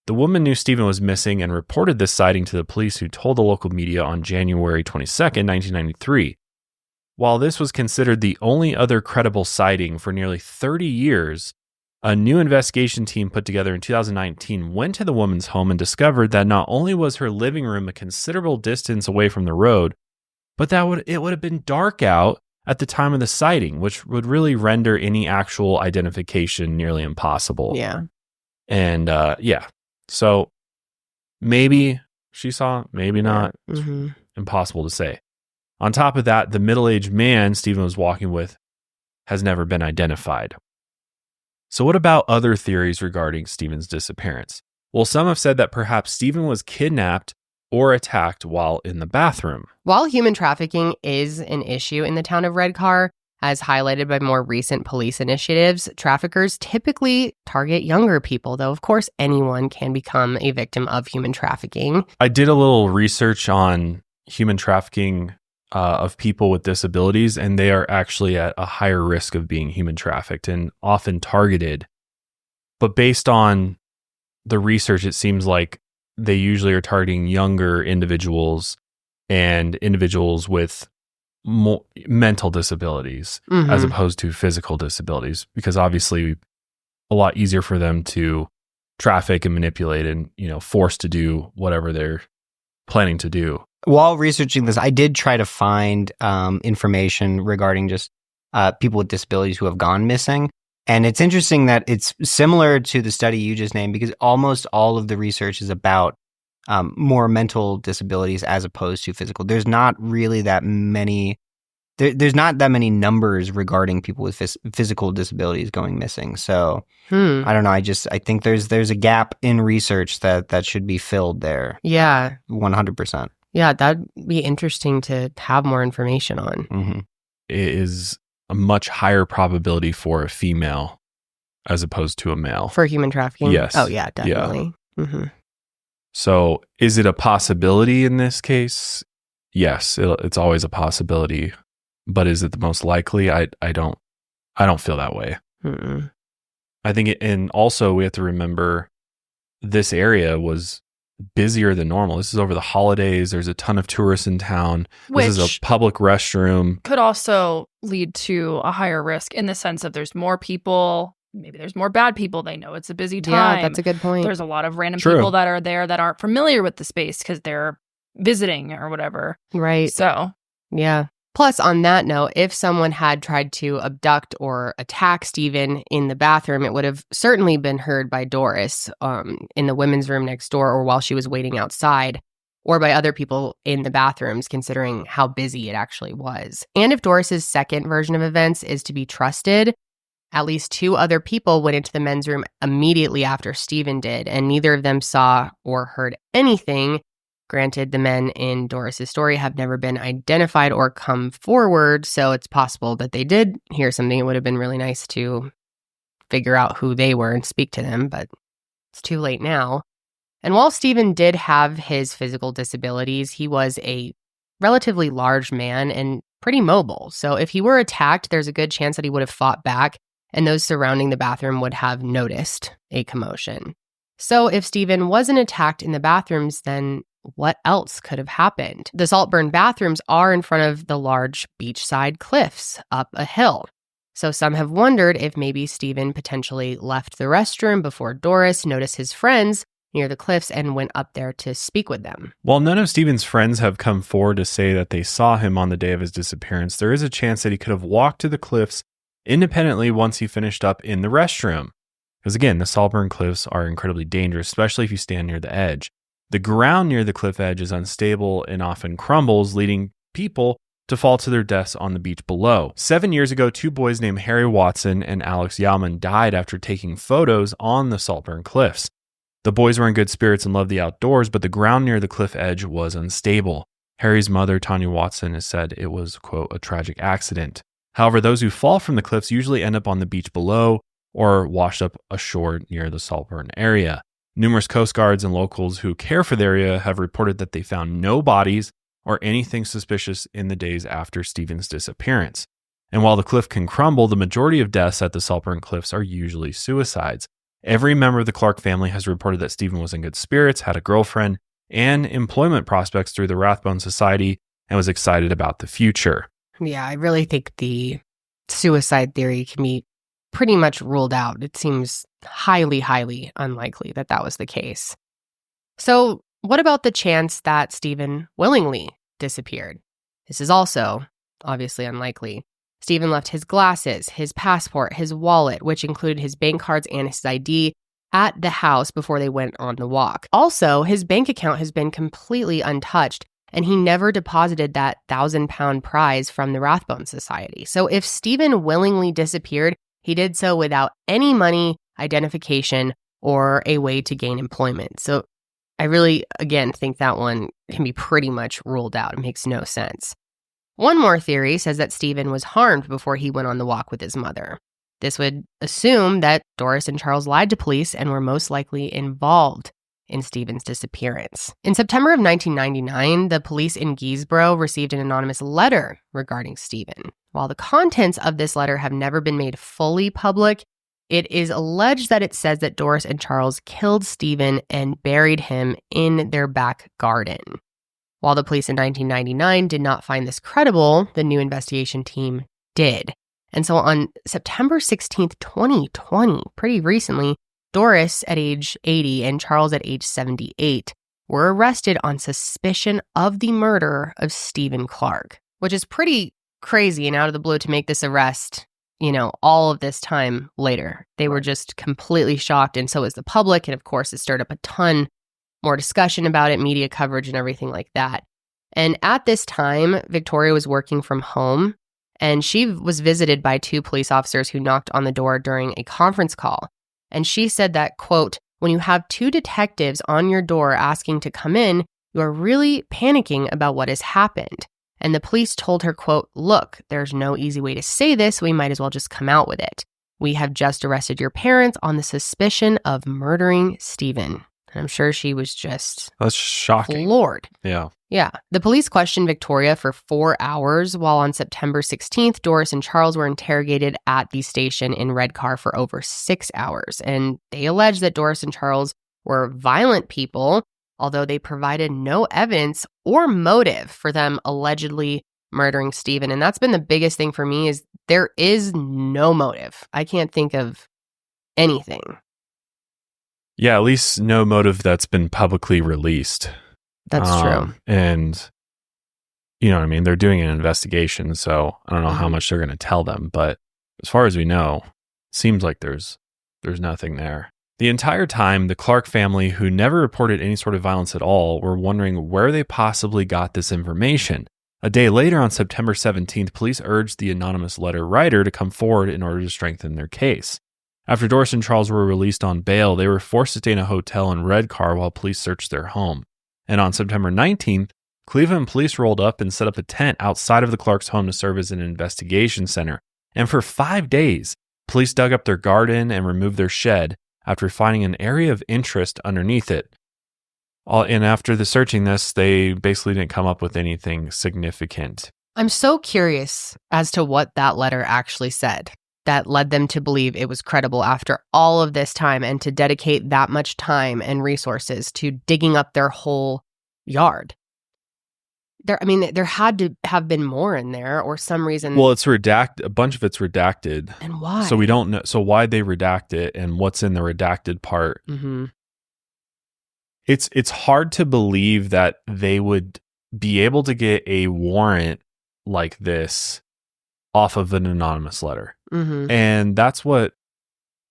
The woman knew Stephen was missing and reported this sighting to the police, who told the local media on January 22, 1993. While this was considered the only other credible sighting for nearly 30 years, a new investigation team put together in 2019 went to the woman's home and discovered that not only was her living room a considerable distance away from the road, but that it would have been dark out at the time of the sighting, which would really render any actual identification nearly impossible.
Yeah.
And so maybe she saw, maybe not.
Mm-hmm.
Impossible to say. On top of that, the middle-aged man Stephen was walking with has never been identified. So what about other theories regarding Stephen's disappearance? Well, some have said that perhaps Stephen was kidnapped or attacked while in the bathroom.
While human trafficking is an issue in the town of Redcar, as highlighted by more recent police initiatives, traffickers typically target younger people, though of course anyone can become a victim of human trafficking.
I did a little research on human trafficking of people with disabilities, and they are actually at a higher risk of being human trafficked and often targeted. But based on the research, it seems like they usually are targeting younger individuals and individuals with more mental disabilities as opposed to physical disabilities, because obviously a lot easier for them to traffic and manipulate and, force to do whatever they're planning to do.
While researching this, I did try to find information regarding just people with disabilities who have gone missing. And it's interesting that it's similar to the study you just named, because almost all of the research is about more mental disabilities as opposed to physical. There's not really that many. There's not that many numbers regarding people with physical disabilities going missing. So I don't know. I think there's a gap in research that should be filled there.
Yeah.
100%.
Yeah, that'd be interesting to have more information on.
Mm-hmm.
It is a much higher probability for a female as opposed to a male.
For human trafficking?
Yes.
Oh, yeah, definitely. Yeah. Mm-hmm.
So is it a possibility in this case? Yes, it's always a possibility. But is it the most likely? I don't feel that way.
Mm-mm.
I think and also we have to remember this area was busier than normal. This is over the holidays. There's a ton of tourists in town.
Which
this is a public restroom.
Could also lead to a higher risk in the sense of there's more people. Maybe there's more bad people. They know it's a busy time.
Yeah, that's a good point.
There's a lot of random
True.
people that are there that aren't familiar with the space because they're visiting or whatever.
Right.
So,
yeah. Plus, on that note, if someone had tried to abduct or attack Stephen in the bathroom, it would have certainly been heard by Doris in the women's room next door, or while she was waiting outside, or by other people in the bathrooms, considering how busy it actually was. And if Doris's second version of events is to be trusted, at least 2 other people went into the men's room immediately after Stephen did, and neither of them saw or heard anything. Granted, the men in Doris's story have never been identified or come forward, so it's possible that they did hear something. It would have been really nice to figure out who they were and speak to them, but it's too late now. And while Stephen did have his physical disabilities, he was a relatively large man and pretty mobile. So if he were attacked, there's a good chance that he would have fought back, and those surrounding the bathroom would have noticed a commotion. So if Stephen wasn't attacked in the bathrooms, then what else could have happened? The Saltburn bathrooms are in front of the large beachside cliffs up a hill. So some have wondered if maybe Stephen potentially left the restroom before Doris noticed his friends near the cliffs and went up there to speak with them.
While none of Stephen's friends have come forward to say that they saw him on the day of his disappearance, there is a chance that he could have walked to the cliffs independently once he finished up in the restroom. Because again, the Saltburn cliffs are incredibly dangerous, especially if you stand near the edge. The ground near the cliff edge is unstable and often crumbles, leading people to fall to their deaths on the beach below. 7 years ago, 2 boys named Harry Watson and Alex Yauman died after taking photos on the Saltburn cliffs. The boys were in good spirits and loved the outdoors, but the ground near the cliff edge was unstable. Harry's mother, Tanya Watson, has said it was, quote, a tragic accident. However, those who fall from the cliffs usually end up on the beach below or washed up ashore near the Saltburn area. Numerous Coast Guards and locals who care for the area have reported that they found no bodies or anything suspicious in the days after Stephen's disappearance. And while the cliff can crumble, the majority of deaths at the Saltburn cliffs are usually suicides. Every member of the Clark family has reported that Stephen was in good spirits, had a girlfriend, and employment prospects through the Rathbone Society, and was excited about the future.
Yeah, I really think the suicide theory can be pretty much ruled out. It seems highly, highly unlikely that that was the case. So what about the chance that Stephen willingly disappeared? This is also obviously unlikely. Stephen left his glasses, his passport, his wallet, which included his bank cards and his ID, at the house before they went on the walk. Also, his bank account has been completely untouched, and he never deposited that 1,000-pound prize from the Rathbone Society. So if Stephen willingly disappeared, he did so without any money, identification, or a way to gain employment. So I really, again, think that one can be pretty much ruled out. It makes no sense. One more theory says that Stephen was harmed before he went on the walk with his mother. This would assume that Doris and Charles lied to police and were most likely involved in Stephen's disappearance. In September of 1999, the police in Guisborough received an anonymous letter regarding Stephen. While the contents of this letter have never been made fully public, it is alleged that it says that Doris and Charles killed Stephen and buried him in their back garden. While the police in 1999 did not find this credible, the new investigation team did. And so on September 16th, 2020, pretty recently, Doris at age 80 and Charles at age 78 were arrested on suspicion of the murder of Stephen Clark, which is pretty crazy and out of the blue to make this arrest, all of this time later. They were just completely shocked, and so was the public. And of course, it stirred up a ton more discussion about it, media coverage and everything like that. And at this time, Victoria was working from home, and she was visited by 2 police officers who knocked on the door during a conference call. And she said that, quote, when you have 2 detectives on your door asking to come in, you are really panicking about what has happened. And the police told her, quote, look, there's no easy way to say this. We might as well just come out with it. We have just arrested your parents on the suspicion of murdering Stephen. And I'm sure she was just
That's shocking.
floored.
Yeah.
Yeah. The police questioned Victoria for 4 hours, while on September 16th, Doris and Charles were interrogated at the station in Redcar for over 6 hours. And they alleged that Doris and Charles were violent people, although they provided no evidence or motive for them allegedly murdering Stephen. And that's been the biggest thing for me, is there is no motive. I can't think of anything.
Yeah, at least no motive that's been publicly released.
That's true.
And, you know what I mean? They're doing an investigation, so I don't know how much they're going to tell them. But as far as we know, it seems like there's nothing there. The entire time, the Clark family, who never reported any sort of violence at all, were wondering where they possibly got this information. A day later, on September 17th, police urged the anonymous letter writer to come forward in order to strengthen their case. After Doris and Charles were released on bail, they were forced to stay in a hotel in Redcar while police searched their home. And on September 19th, Cleveland police rolled up and set up a tent outside of the Clarks' home to serve as an investigation center. And for 5 days, police dug up their garden and removed their shed after finding an area of interest underneath it. And after the searching this, they basically didn't come up with anything significant.
I'm so curious as to what that letter actually said that led them to believe it was credible after all of this time and to dedicate that much time and resources to digging up their whole yard. There had to have been more in there or some reason.
Well, it's redacted. A bunch of it's redacted.
And why?
So we don't know. So why'd they redact it and what's in the redacted part?
Mm-hmm.
It's hard to believe that they would be able to get a warrant like this off of an anonymous letter.
Mm-hmm.
And that's what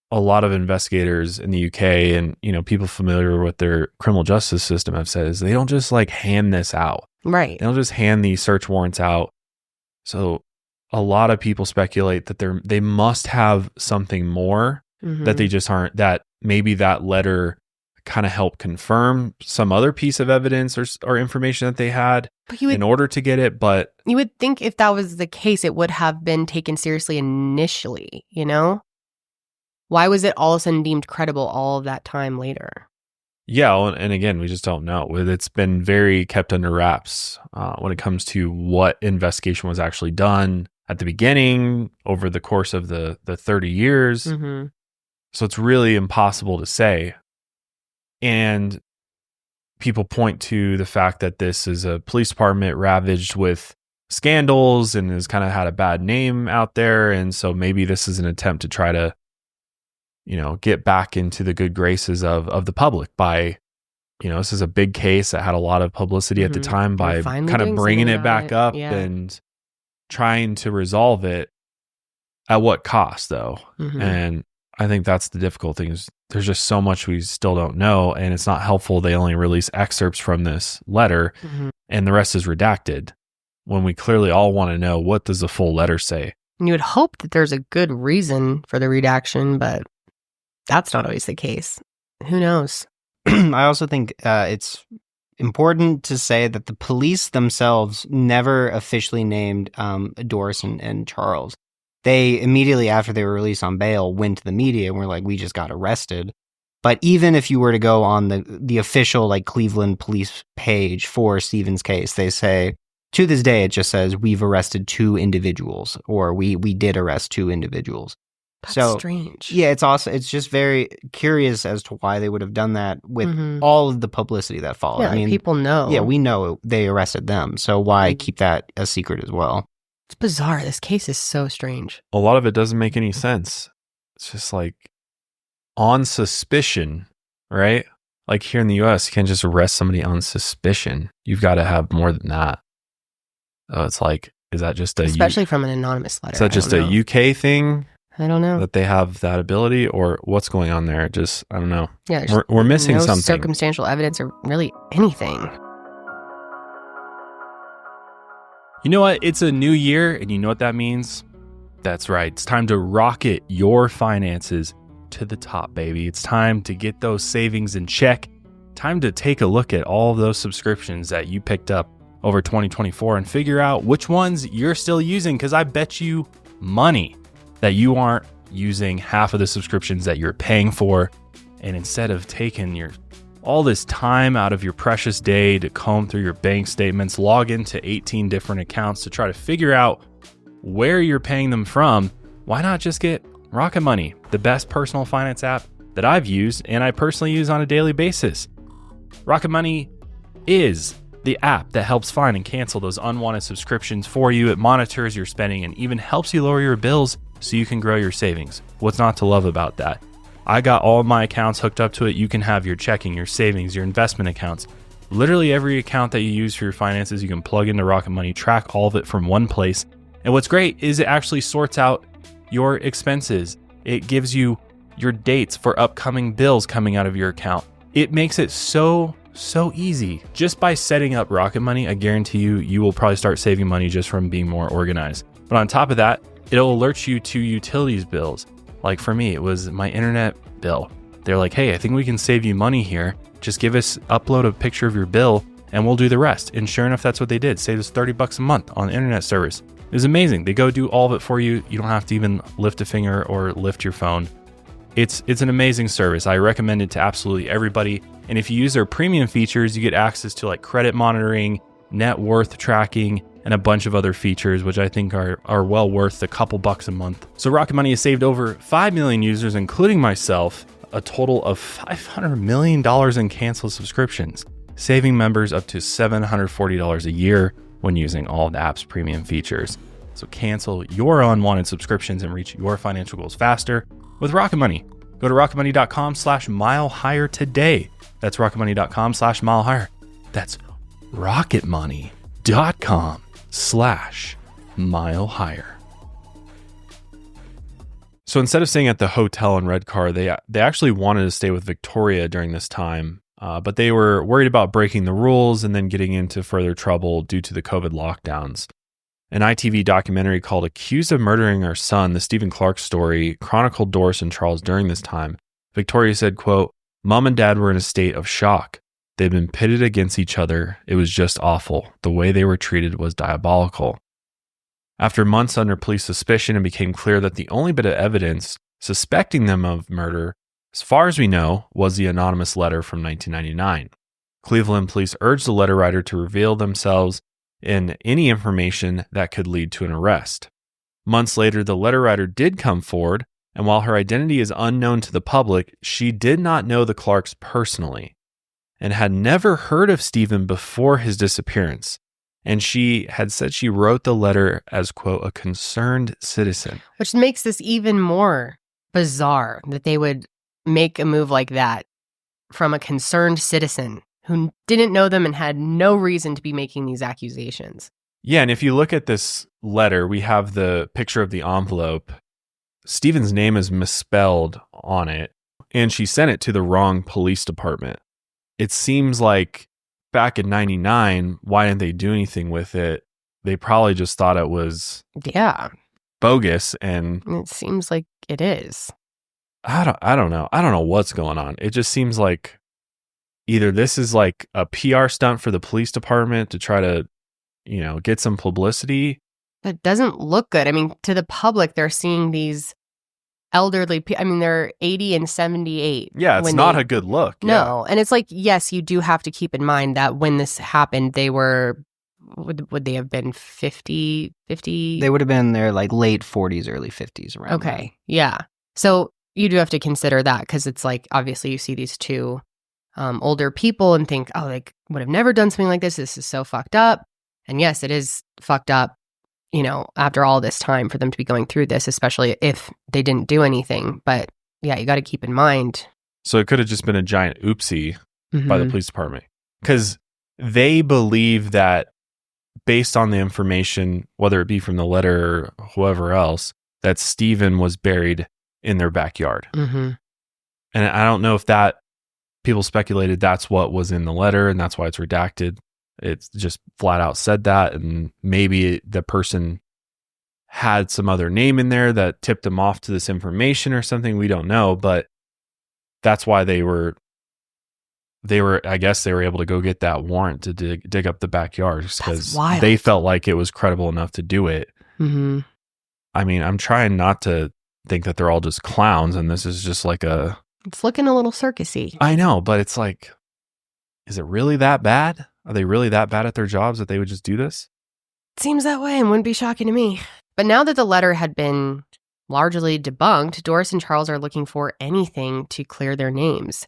a lot of investigators in the UK and, people familiar with their criminal justice system have said is they don't just like hand this out.
Right.
They don't just hand these search warrants out. So a lot of people speculate that they must have something more that they just aren't, that maybe that letter kind of helped confirm some other piece of evidence or information that they had in order to get it. But
you would think if that was the case, it would have been taken seriously initially, Why was it all of a sudden deemed credible all of that time later?
Yeah, and again, we just don't know. It's been very kept under wraps when it comes to what investigation was actually done at the beginning over the course of the 30 years.
Mm-hmm.
So it's really impossible to say. And people point to the fact that this is a police department ravaged with scandals and has kind of had a bad name out there. And so maybe this is an attempt to try to get back into the good graces of the public by, this is a big case that had a lot of publicity at the time by kind of bringing it back up and trying to resolve it. At what cost, though?
Mm-hmm.
And I think that's the difficult thing is there's just so much we still don't know, and it's not helpful. They only release excerpts from this letter, and the rest is redacted when we clearly all want to know, what does the full letter say?
And you would hope that there's a good reason for the redaction, but that's not always the case. Who knows?
I also think it's important to say that the police themselves never officially named Doris and Charles. They immediately after they were released on bail went to the media and were like, we just got arrested. But even if you were to go on the official like Cleveland police page for Stephen's case, they say, to this day, it just says we've arrested 2 individuals, or we did arrest 2 individuals.
That's strange.
Yeah, it's also, it's just very curious as to why they would have done that with all of the publicity that followed.
Yeah, people know.
Yeah, we know they arrested them. So why keep that a secret as well?
It's bizarre. This case is so strange.
A lot of it doesn't make any sense. It's just like on suspicion, right? Like here in the US, you can't just arrest somebody on suspicion. You've got to have more than that. So it's like, is that just
especially from an anonymous letter?
Is that just a UK thing?
I don't know.
That they have that ability, or what's going on there? Just, I don't know.
Yeah,
we're missing
no
something.
Circumstantial evidence or really anything.
You know what? It's a new year, and you know what that means? That's right. It's time to rocket your finances to the top, baby. It's time to get those savings in check. Time to take a look at all of those subscriptions that you picked up over 2024 and figure out which ones you're still using, because I bet you money that you aren't using half of the subscriptions that you're paying for. And instead of taking all this time out of your precious day to comb through your bank statements, log into 18 different accounts to try to figure out where you're paying them from, why not just get Rocket Money, the best personal finance app that I've used and I personally use on a daily basis. Rocket Money is the app that helps find and cancel those unwanted subscriptions for you. It monitors your spending and even helps you lower your bills so you can grow your savings. What's not to love about that? I got all of my accounts hooked up to it. You can have your checking, your savings, your investment accounts. Literally every account that you use for your finances, you can plug into Rocket Money, track all of it from one place. And what's great is it actually sorts out your expenses. It gives you your dates for upcoming bills coming out of your account. It makes it so easy. Just by setting up Rocket Money, I guarantee you will probably start saving money just from being more organized. But on top of that, it'll alert you to utilities bills. Like for me, it was my internet bill. They're like, hey, I think we can save you money here. Just upload a picture of your bill and we'll do the rest. And sure enough, that's what they did. Save us $30 a month on internet service. It was amazing. They go do all of it for you. You don't have to even lift a finger or lift your phone. It's an amazing service. I recommend it to absolutely everybody. And if you use their premium features, you get access to like credit monitoring, net worth tracking, and a bunch of other features, which I think are well worth a couple bucks a month. So Rocket Money has saved over 5 million users, including myself, a total of $500 million in canceled subscriptions, saving members up to $740 a year when using all of the app's premium features. So cancel your unwanted subscriptions and reach your financial goals faster with Rocket Money. Go to rocketmoney.com/milehigher today. That's rocketmoney.com/milehigher. That's rocketmoney.com/milehigher. So instead of staying at the hotel in Redcar, they actually wanted to stay with Victoria during this time, but they were worried about breaking the rules and then getting into further trouble due to the COVID lockdowns. An ITV documentary called Accused of Murdering Our Son, the Stephen Clark story, chronicled Doris and Charles during this time. Victoria said, quote, "Mom and Dad were in a state of shock. They'd been pitted against each other. It was just awful. The way they were treated was diabolical." After months under police suspicion, it became clear that the only bit of evidence suspecting them of murder, as far as we know, was the anonymous letter from 1999. Cleveland police urged the letter writer to reveal themselves and any information that could lead to an arrest. Months later, the letter writer did come forward, and while her identity is unknown to the public, she did not know the Clarks personally and had never heard of Stephen before his disappearance. And she had said she wrote the letter as, quote, a concerned citizen.
Which makes this even more bizarre that they would make a move like that from a concerned citizen who didn't know them and had no reason to be making these accusations.
Yeah, and if you look at this letter, we have the picture of the envelope. Stephen's name is misspelled on it, and she sent it to the wrong police department. It seems like back in 99, why didn't they do anything with it? They probably just thought it was bogus, and
it seems like it is.
I don't know. I don't know what's going on. It just seems like either this is like a PR stunt for the police department to try to, get some publicity.
That doesn't look good. I mean, to the public, they're seeing these elderly people. I mean, they're 80 and 78.
Yeah, it's not a good look.
No. And it's like, yes, you do have to keep in mind that when this happened, they were, would they have been 50?
They would have been in their like late 40s, early 50s around.
Okay. Yeah. So you do have to consider that because it's like, obviously you see these two older people and think, oh, they would have never done something like this. This is so fucked up. And yes, it is fucked up, after all this time for them to be going through this, especially if they didn't do anything. But yeah, you got to keep in mind.
So it could have just been a giant oopsie by the police department because they believe that based on the information, whether it be from the letter or whoever else, that Stephen was buried in their backyard.
Mm-hmm.
And I don't know if that people speculated that's what was in the letter and that's why it's redacted. It's just flat out said that. And maybe the person had some other name in there that tipped them off to this information or something. We don't know, but that's why I guess they were able to go get that warrant to dig up the backyard because they felt like it was credible enough to do it.
Mm-hmm.
I mean, I'm trying not to think that they're all just clowns and this is just like
it's looking a little circusy.
I know, but it's like, is it really that bad? Are they really that bad at their jobs that they would just do this?
Seems that way and wouldn't be shocking to me. But now that the letter had been largely debunked, Doris and Charles are looking for anything to clear their names.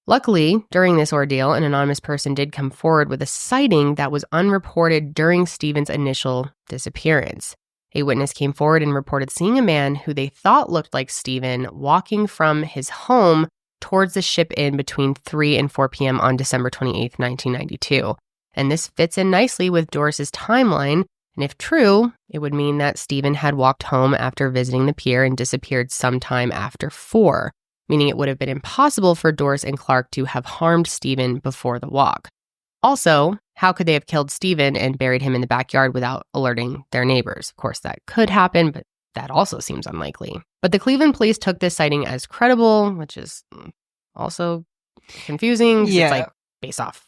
Luckily, during this ordeal, an anonymous person did come forward with a sighting that was unreported during Stephen's initial disappearance. A witness came forward and reported seeing a man who they thought looked like Stephen walking from his home towards the ship inn between 3 and 4 p.m. on December 28th, 1992. And this fits in nicely with Doris's timeline, and if true, it would mean that Stephen had walked home after visiting the pier and disappeared sometime after 4, meaning it would have been impossible for Doris and Clark to have harmed Stephen before the walk. Also, how could they have killed Stephen and buried him in the backyard without alerting their neighbors? Of course, that could happen, but that also seems unlikely. But the Cleveland police took this sighting as credible, which is also confusing.
Yeah.
It's like based off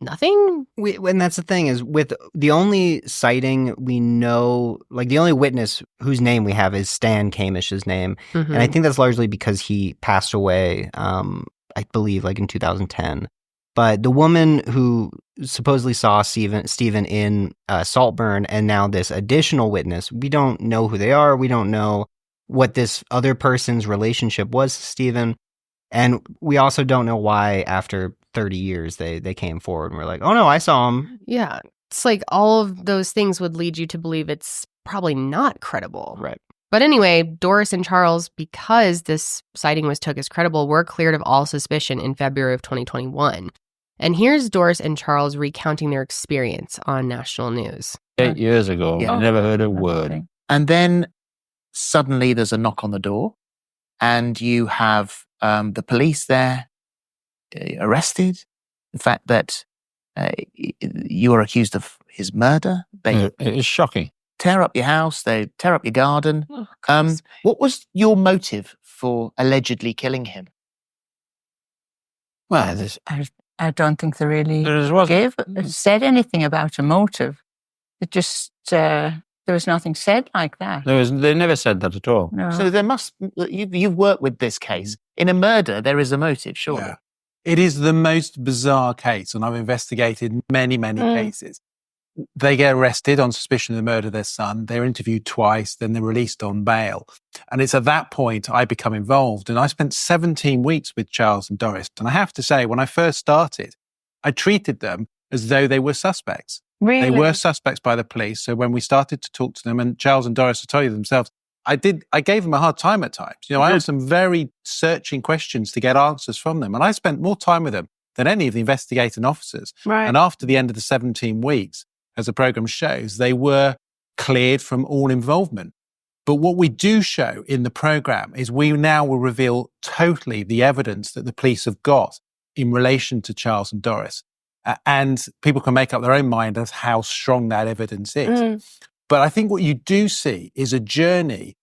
nothing?
And that's the thing is with the only sighting we know, like the only witness whose name we have is Stan Camish's name.
Mhm.
And I think that's largely because he passed away, I believe, like in 2010. But the woman who supposedly saw Stephen in Saltburn, and now this additional witness, we don't know who they are. We don't know what this other person's relationship was to Stephen. And we also don't know why after 30 years they came forward and were like, oh no, I saw him.
Yeah. It's like all of those things would lead you to believe it's probably not credible.
Right.
But anyway, Doris and Charles, because this sighting was took as credible, were cleared of all suspicion in February of 2021. And here's Doris and Charles recounting their experience on national news.
8 years ago,
Yeah.
I never heard a word.
And then suddenly there's a knock on the door, and you have the police there arrested. The fact that you are accused of his murder. They
It is shocking.
tear up your house. They tear up your garden.
Oh,
What was your motive for allegedly killing him?
Well, there's,
I don't think they really
there was
said anything about a motive. It just, there was nothing said like that.
they never said that at all.
No.
So there must, you've worked with this case. In a murder, there is a motive, surely.
Yeah. It is the most bizarre case, and I've investigated many, many cases. They get arrested on suspicion of the murder of their son. They're interviewed twice, then they're released on bail. And it's at that point I become involved. And I spent 17 weeks with Charles and Doris. And I have to say, when I first started, I treated them as though they were suspects.
Really?
They were suspects by the police. So when we started to talk to them, and Charles and Doris will tell you themselves, I gave them a hard time at times. You know, I asked some very searching questions to get answers from them. And I spent more time with them than any of the investigating officers.
Right.
And after the end of the 17 weeks, as the program shows, they were cleared from all involvement. But what we do show in the program is we now will reveal totally the evidence that the police have got in relation to Charles and Doris. And people can make up their own mind as how strong that evidence is. But I think what you do see is a journey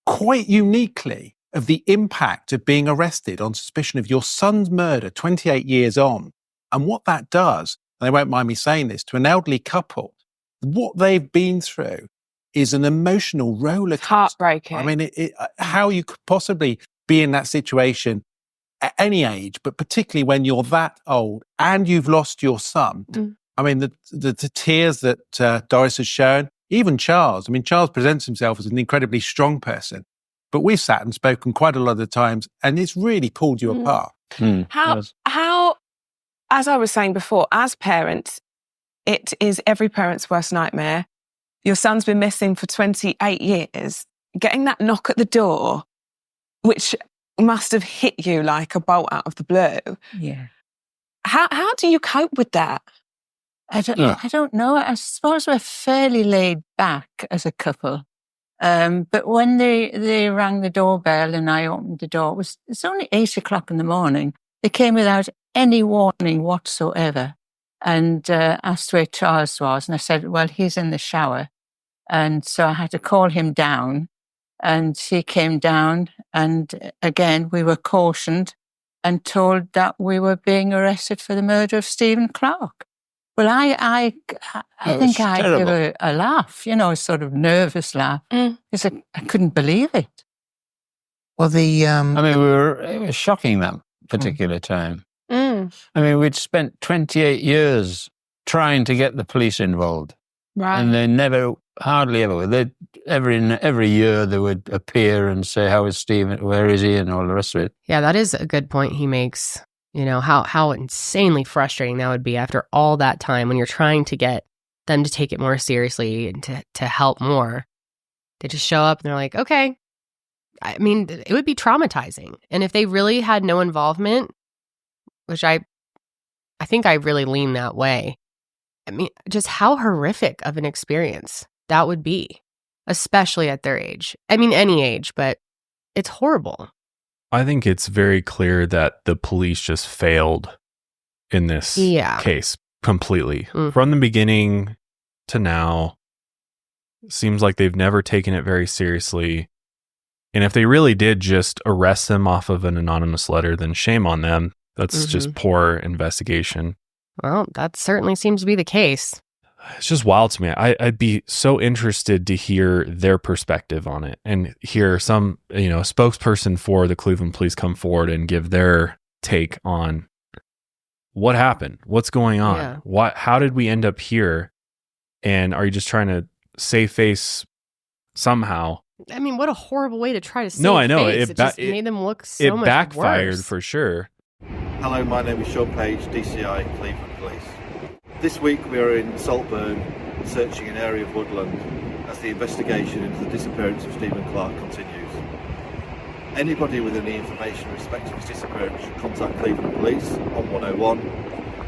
quite uniquely of the impact of being arrested on suspicion of your son's murder 28 years on. And what that does, and they won't mind me saying this, to an elderly couple, what they've been through is an emotional roller coaster.
Heartbreaking.
I mean, how you could possibly be in that situation at any age, but particularly when you're that old and you've lost your son. I mean, the tears that Doris has shown, even Charles. I mean, Charles presents himself as an incredibly strong person, but we've sat and spoken quite a lot of the times, and it's really pulled you apart.
How, as I was saying before, as parents, it is every parent's worst nightmare. Your son's been missing for 28 years. Getting that knock at the door, which must have hit you like a bolt out of the blue.
Yeah.
How do you cope with that?
I don't know. I suppose we're fairly laid back as a couple. But when they rang the doorbell and I opened the door, it's only 8 o'clock in the morning. They came without any warning whatsoever and asked where Charles was. And I said, well, he's in the shower. And so I had to call him down, and he came down. And again, we were cautioned and told that we were being arrested for the murder of Stephen Clark. Well, I think I gave a laugh, you know, a sort of nervous laugh, because I couldn't believe it.
Well,
I mean, it was shocking that particular time. I mean, we'd spent 28 years trying to get the police involved.
Right.
And they hardly ever, every year they would appear and say, how is Stephen, where is he, and all the rest of it.
Yeah, that is a good point he makes. You know, how insanely frustrating that would be after all that time when you're trying to get them to take it more seriously and to help more. They just show up and they're like, okay. I mean, it would be traumatizing. And if they really had no involvement, which I think I really lean that way. I mean, just how horrific of an experience that would be, especially at their age. I mean, any age, but it's horrible.
I think it's very clear that the police just failed in this case completely. From the beginning to now, seems like they've never taken it very seriously. And if they really did just arrest them off of an anonymous letter, then shame on them. That's just poor investigation.
Well, that certainly seems to be the case.
It's just wild to me. I'd be so interested to hear their perspective on it and hear some, spokesperson for the Cleveland police come forward and give their take on what happened, what's going on, how did we end up here, and are you just trying to save face somehow?
I mean, what a horrible way to try to save
No, I know
face. It just made them look so much
worse. It backfired for sure.
Hello, my name is Sean Page, DCI, Cleveland Police. This week we are in Saltburn, searching an area of woodland as the investigation into the disappearance of Stephen Clark continues. Anybody with any information respecting his disappearance should contact Cleveland Police on 101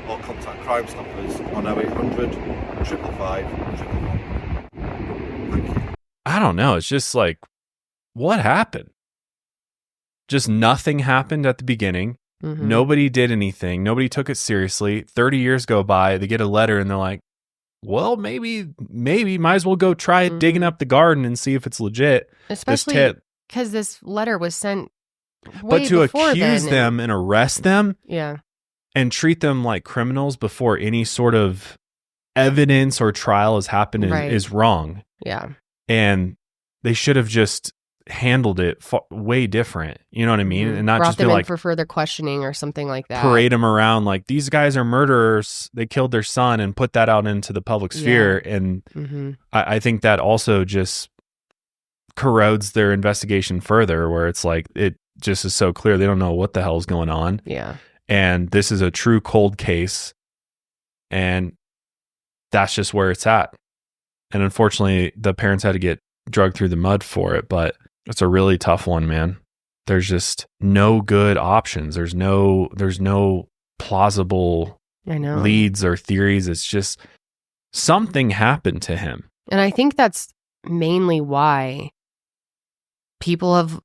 or contact Crime Stoppers on 0800 555 111. Thank you.
I don't know. It's just like, what happened? Just nothing happened at the beginning.
Mm-hmm.
Nobody did anything. Nobody took it seriously. 30 years go by. They get a letter and they're like, well, maybe might as well go try digging up the garden and see if it's legit.
Especially because this letter was sent way
But to
before
accuse
then,
them and arrest them and treat them like criminals before any sort of evidence or trial has happened is wrong.
Yeah.
And they should have just handled it way different. You know what I mean? And not
brought
just be
them in
like
for further questioning or something like that.
Parade them around like these guys are murderers. They killed their son and put that out into the public sphere. And I think that also just corrodes their investigation further, where it's like it just is so clear they don't know what the hell is going on.
Yeah.
And this is a true cold case. And that's just where it's at. And unfortunately, the parents had to get dragged through the mud for it, but it's a really tough one, man. There's just no good options. There's no plausible leads or theories. It's just something happened to him.
And I think that's mainly why people have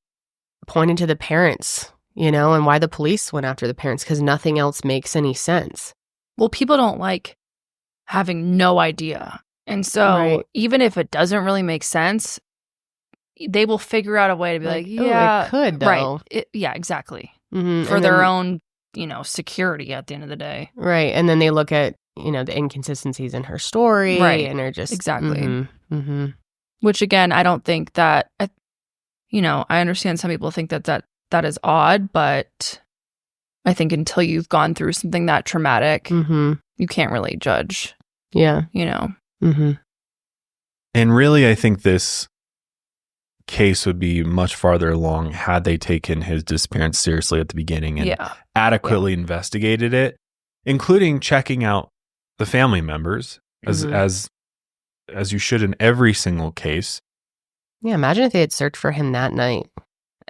pointed to the parents, and why the police went after the parents, because nothing else makes any sense.
Well, people don't like having no idea. And so even if it doesn't really make sense, they will figure out a way to be like, yeah,
it could, though.
Right. Yeah, exactly.
Mm-hmm.
For their own, security at the end of the day.
Right. And then they look at, the inconsistencies in her story.
Right.
And are just.
Exactly.
Mm-hmm. Mm-hmm.
Which, again, I don't think that, I understand some people think that is odd, but I think until you've gone through something that traumatic, you can't really judge.
Yeah.
Mm-hmm.
And really, I think this case would be much farther along had they taken his disappearance seriously at the beginning and adequately investigated it, including checking out the family members as you should in every single case.
Yeah, imagine if they had searched for him that night.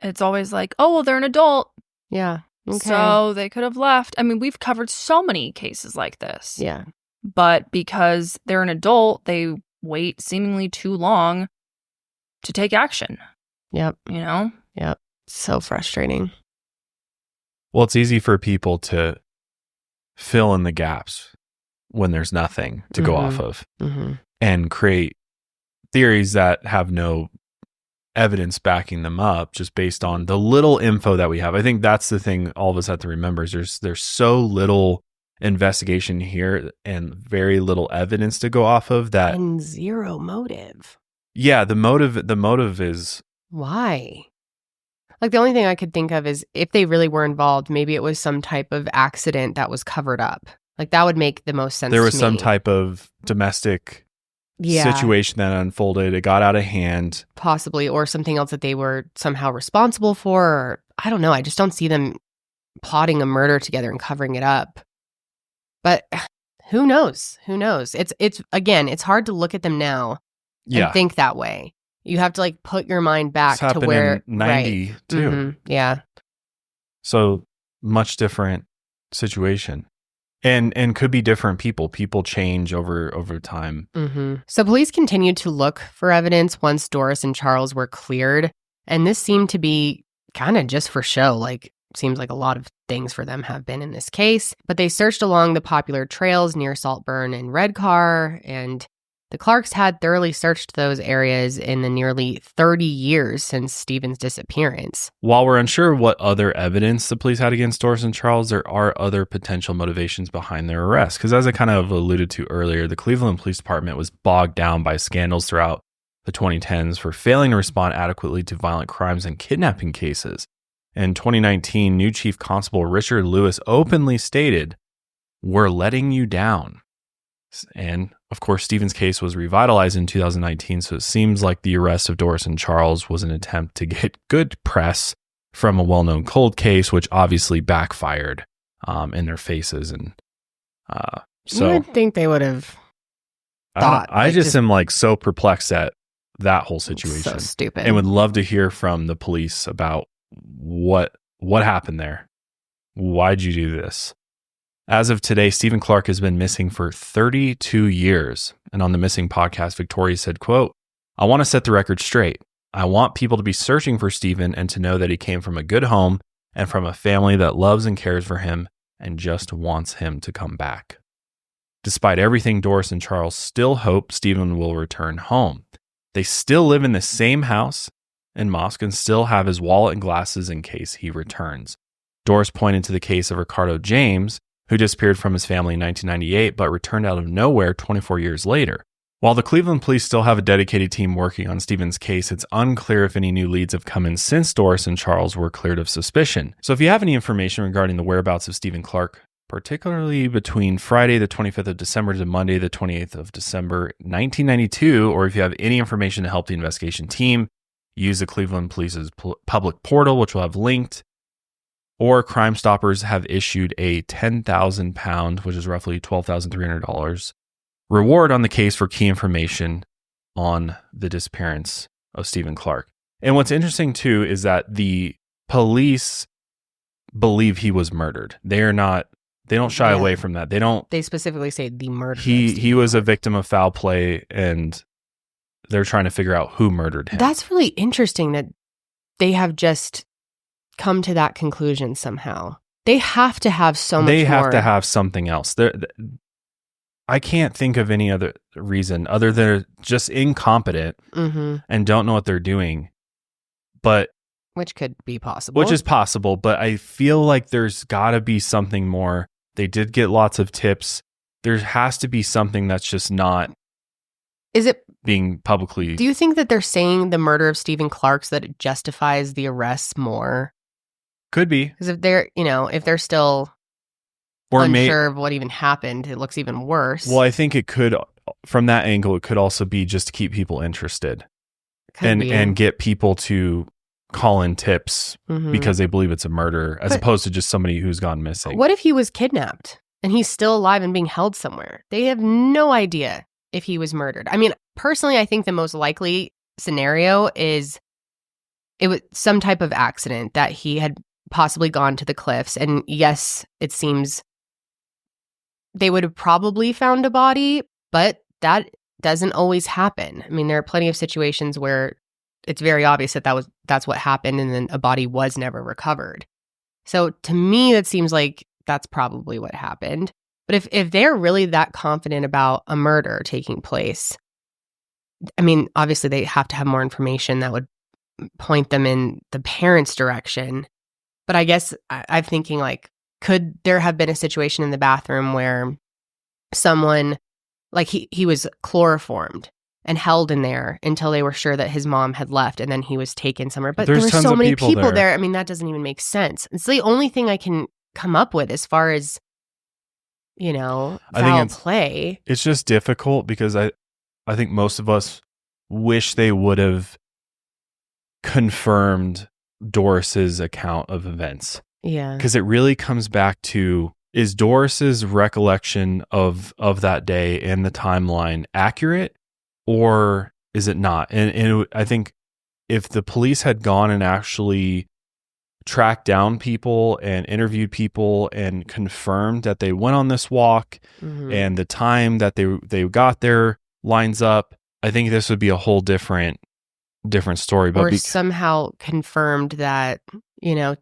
It's always like, oh, well, they're an adult.
Yeah. Okay.
So they could have left. I mean, we've covered so many cases like this.
Yeah.
But because they're an adult, they wait seemingly too long to take action.
Yep.
Yep.
So frustrating.
Well, it's easy for people to fill in the gaps when there's nothing to go off of and create theories that have no evidence backing them up just based on the little info that we have. I think that's the thing all of us have to remember is there's so little investigation here and very little evidence to go off of that.
And zero motive.
Yeah, the motive is
why? Like the only thing I could think of is if they really were involved, maybe it was some type of accident that was covered up. Like that would make the most sense.
There was some type of domestic situation that unfolded. It got out of hand.
Possibly, or something else that they were somehow responsible for. Or, I don't know. I just don't see them plotting a murder together and covering it up. But who knows? Who knows? It's again, it's hard to look at them now and think that way. You have to like put your mind back to where
in 90 too.
Mm-hmm. Yeah.
So much different situation. And could be different people. People change over time.
Mm-hmm. So police continued to look for evidence once Doris and Charles were cleared. And this seemed to be kind of just for show. Like, seems like a lot of things for them have been in this case. But they searched along the popular trails near Saltburn and Redcar. And The Clarks had thoroughly searched those areas in the nearly 30 years since Stephen's disappearance.
While we're unsure what other evidence the police had against Doris and Charles, there are other potential motivations behind their arrest. Because as I kind of alluded to earlier, the Cleveland Police Department was bogged down by scandals throughout the 2010s for failing to respond adequately to violent crimes and kidnapping cases. In 2019, new Chief Constable Richard Lewis openly stated, "We're letting you down." And of course, Stephen's case was revitalized in 2019, so it seems like the arrest of Doris and Charles was an attempt to get good press from a well-known cold case, which obviously backfired in their faces. And so
you would think they would have thought.
I just am like so perplexed at that whole situation.
So stupid.
And would love to hear from the police about what happened there. Why'd you do this? As of today, Stephen Clark has been missing for 32 years. And on the Missing podcast, Victoria said, quote, "I want to set the record straight. I want people to be searching for Stephen and to know that he came from a good home and from a family that loves and cares for him and just wants him to come back." Despite everything, Doris and Charles still hope Stephen will return home. They still live in the same house in Marske and still have his wallet and glasses in case he returns. Doris pointed to the case of Ricardo James, who disappeared from his family in 1998 but returned out of nowhere 24 years later. While the Cleveland police still have a dedicated team working on Stephen's case, it's unclear if any new leads have come in since Doris and Charles were cleared of suspicion. So if you have any information regarding the whereabouts of Stephen Clark, particularly between Friday the 25th of December to Monday the 28th of December 1992, or if you have any information to help the investigation team, use the Cleveland Police's public portal, which we'll have linked. Or Crime Stoppers have issued a £10,000, which is roughly $12,300, reward on the case for key information on the disappearance of Stephen Clark. And what's interesting too is that the police believe he was murdered. They don't shy away from that.
They specifically say the murder.
He was a victim of foul play, and they're trying to figure out who murdered him.
That's really interesting that they have just come to that conclusion somehow. They have to have so much more.
They have to have something else. I can't think of any other reason other than they're just incompetent and don't know what they're doing. But
which could be possible.
Which is possible, but I feel like there's got to be something more. They did get lots of tips. There has to be something that's just not being publicly.
Do you think that they're saying the murder of Stephen Clark so that it justifies the arrests more?
Could be.
Because if they're still unsure of what even happened, it looks even worse.
Well, I think it could, from that angle, it could also be just to keep people interested and get people to call in tips because they believe it's a murder as opposed to just somebody who's gone missing.
What if he was kidnapped and he's still alive and being held somewhere? They have no idea if he was murdered. I mean, personally, I think the most likely scenario is it was some type of accident that he had possibly gone to the cliffs. And yes, it seems they would have probably found a body, but that doesn't always happen. I mean, there are plenty of situations where it's very obvious that that's what happened, and then a body was never recovered. So to me, that seems like that's probably what happened. But if they're really that confident about a murder taking place, I mean, obviously they have to have more information that would point them in the parents' direction. But I guess I'm thinking, like, could there have been a situation in the bathroom where someone, like he was chloroformed and held in there until they were sure that his mom had left, and then he was taken somewhere. But there were so many people there. I mean, that doesn't even make sense. It's the only thing I can come up with as far as, foul play.
It's just difficult because I think most of us wish they would have confirmed Doris's account of events.
Yeah.
Because it really comes back to, is Doris's recollection of that day and the timeline accurate, or is it not? And I think if the police had gone and actually tracked down people and interviewed people and confirmed that they went on this walk and the time that they got there lines up, I think this would be a whole different story. But
or somehow confirmed that,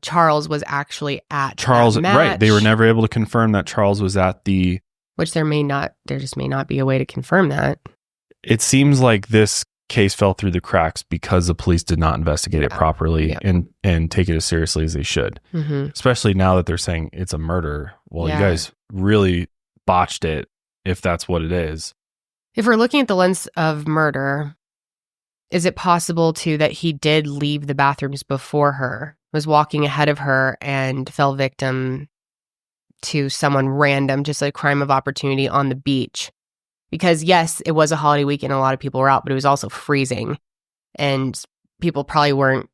Charles was actually at
Charles,
that match.
right. They were never able to confirm that Charles was at the...
Which there just may not be a way to confirm that.
it seems like this case fell through the cracks because the police did not investigate it properly and take it as seriously as they should. Especially now that they're saying it's a murder. Well, you guys really botched it if that's what it is.
If we're looking at the lens of murder, is it possible too that he did leave the bathrooms before her, was walking ahead of her and fell victim to someone random, just a crime of opportunity on the beach? Because yes, it was a holiday weekend, a lot of people were out, but it was also freezing. And people probably weren't,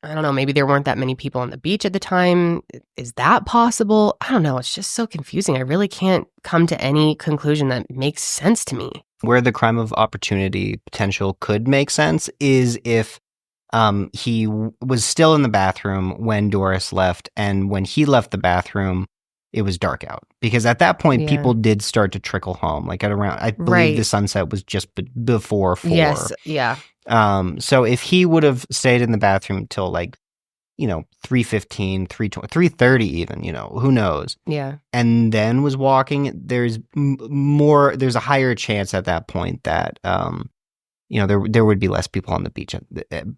I don't know, maybe there weren't that many people on the beach at the time. Is that possible? I don't know. It's just so confusing. I really can't come to any conclusion that makes sense to me.
Where the crime of opportunity potential could make sense is if he was still in the bathroom when Doris left, and when he left the bathroom, it was dark out. Because at that point, people did start to trickle home. Like at around, I believe the sunset was just before 4.
Yes, yeah.
So if he would have stayed in the bathroom till 3:15, 3:30 even, who knows?
Yeah.
And then was walking, there's a higher chance at that point that, there would be less people on the beach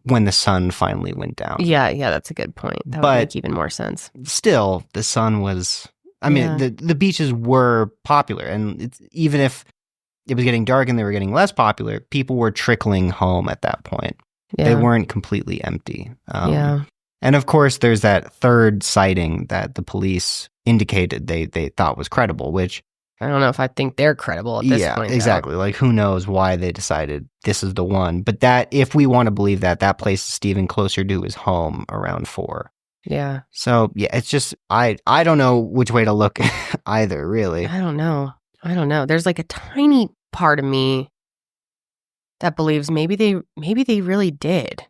when the sun finally went down.
Yeah, that's a good point. That would make even more sense.
Still, the sun was, the beaches were popular, and even if it was getting dark and they were getting less popular, people were trickling home at that point. Yeah. They weren't completely empty. And of course, there's that third sighting that the police indicated they thought was credible, which
I don't know if I think they're credible at this point.
Yeah, exactly. Like, who knows why they decided this is the one. But that, if we want to believe that places Stephen closer to his home around 4.
Yeah.
So, yeah, it's just, I don't know which way to look either, really.
I don't know. There's like a tiny part of me that believes maybe they really did.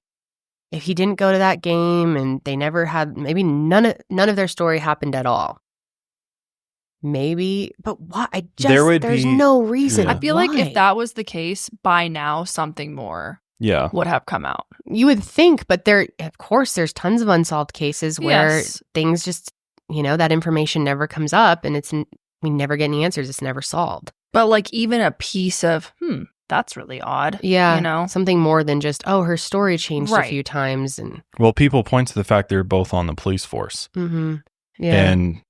If he didn't go to that game and they never had, maybe none of their story happened at all. Maybe, but why? There's no reason.
I feel like if that was the case, by now something more would have come out.
You would think, but of course, there's tons of unsolved cases where things just, that information never comes up, and we never get any answers. It's never solved.
But like even a piece of, that's really odd.
Yeah. Something more than just, her story changed a few times. And
well, people point to the fact they're both on the police force.
Mm-hmm. Yeah.
And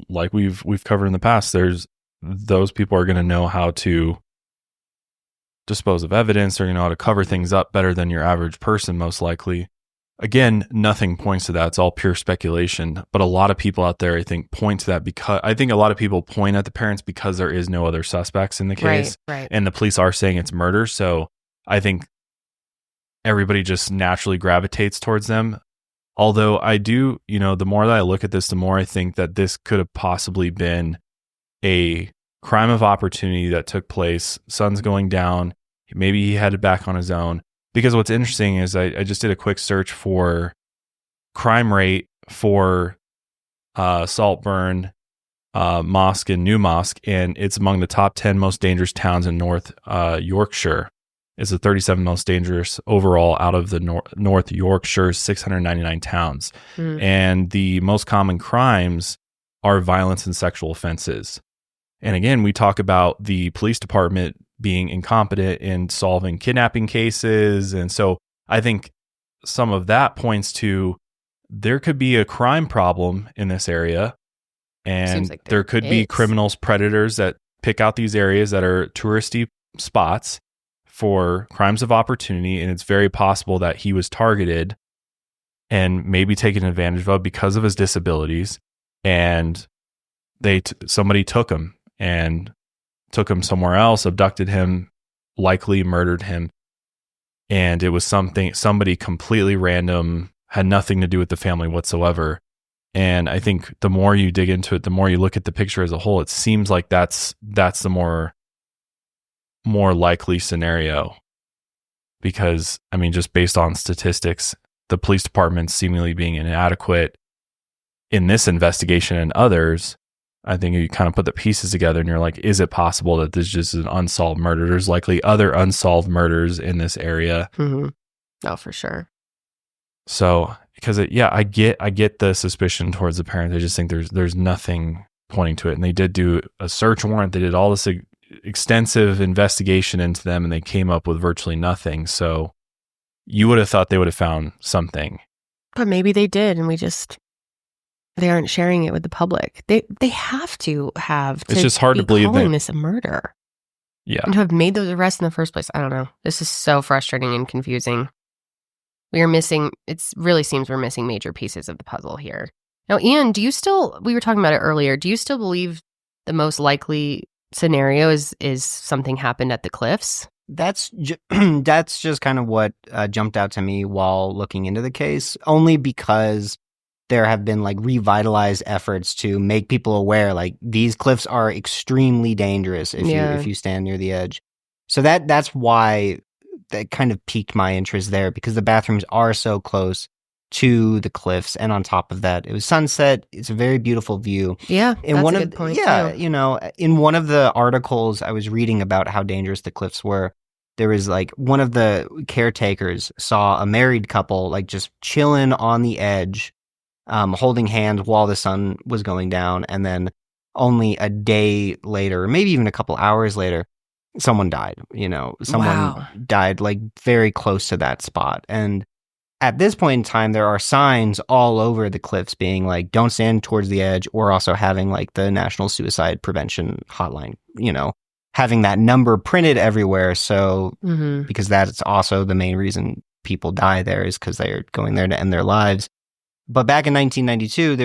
like we've covered in the past, those people are going to know how to dispose of evidence. They're going to know how to cover things up better than your average person, most likely. Again, nothing points to that. It's all pure speculation. But a lot of people out there, I think, point to that because I think a lot of people point at the parents because there is no other suspects in the case.
Right.
And the police are saying it's murder. So I think everybody just naturally gravitates towards them. Although I do, the more that I look at this, the more I think that this could have possibly been a crime of opportunity that took place. Sun's going down. Maybe he headed back on his own. Because what's interesting is I just did a quick search for crime rate for Saltburn, Marske, and New Marske, and it's among the top 10 most dangerous towns in North Yorkshire. It's the 37th most dangerous overall out of the North Yorkshire's 699 towns. And the most common crimes are violence and sexual offenses. And again, we talk about the police department being incompetent in solving kidnapping cases. And so I think some of that points to there could be a crime problem in this area. And like there could be criminals, predators that pick out these areas that are touristy spots for crimes of opportunity. And it's very possible that he was targeted and maybe taken advantage of because of his disabilities. And somebody took him and took him somewhere else, abducted him, likely murdered him. And it was somebody completely random, had nothing to do with the family whatsoever. And I think the more you dig into it, the more you look at the picture as a whole, it seems like that's the more likely scenario. Because, just based on statistics, the police department seemingly being inadequate in this investigation and others, I think you kind of put the pieces together and you're like, is it possible that this just is an unsolved murder? There's likely other unsolved murders in this area.
Mm-hmm. Oh, for sure.
So, because I get the suspicion towards the parents. I just think there's nothing pointing to it. And they did do a search warrant. They did all this extensive investigation into them, and they came up with virtually nothing. So you would have thought they would have found something.
But maybe they did, and they aren't sharing it with the public. They have to have.
It's just hard to believe
calling this a murder.
Yeah.
And to have made those arrests in the first place. I don't know. This is so frustrating and confusing. It really seems we're missing major pieces of the puzzle here. Now, Ian, we were talking about it earlier, do you still believe the most likely scenario is something happened at the cliffs?
That's just kind of what jumped out to me while looking into the case, only because there have been like revitalized efforts to make people aware, like these cliffs are extremely dangerous if you stand near the edge. So that's why that kind of piqued my interest there, because the bathrooms are so close to the cliffs, and on top of that, it was sunset. It's a very beautiful view.
Yeah, that's a good point.
Yeah,
too.
you know, in one of the articles I was reading about how dangerous the cliffs were, there was like one of the caretakers saw a married couple like just chilling on the edge, holding hands while the sun was going down, and then only a day later, or maybe even a couple hours later, someone died. You know, someone died like very close to that spot. And at this point in time, there are signs all over the cliffs being like, don't stand towards the edge, or also having like the National Suicide Prevention Hotline, you know, having that number printed everywhere. So, because that's also the main reason people die there, is because they're going there to end their lives. But back in 1992,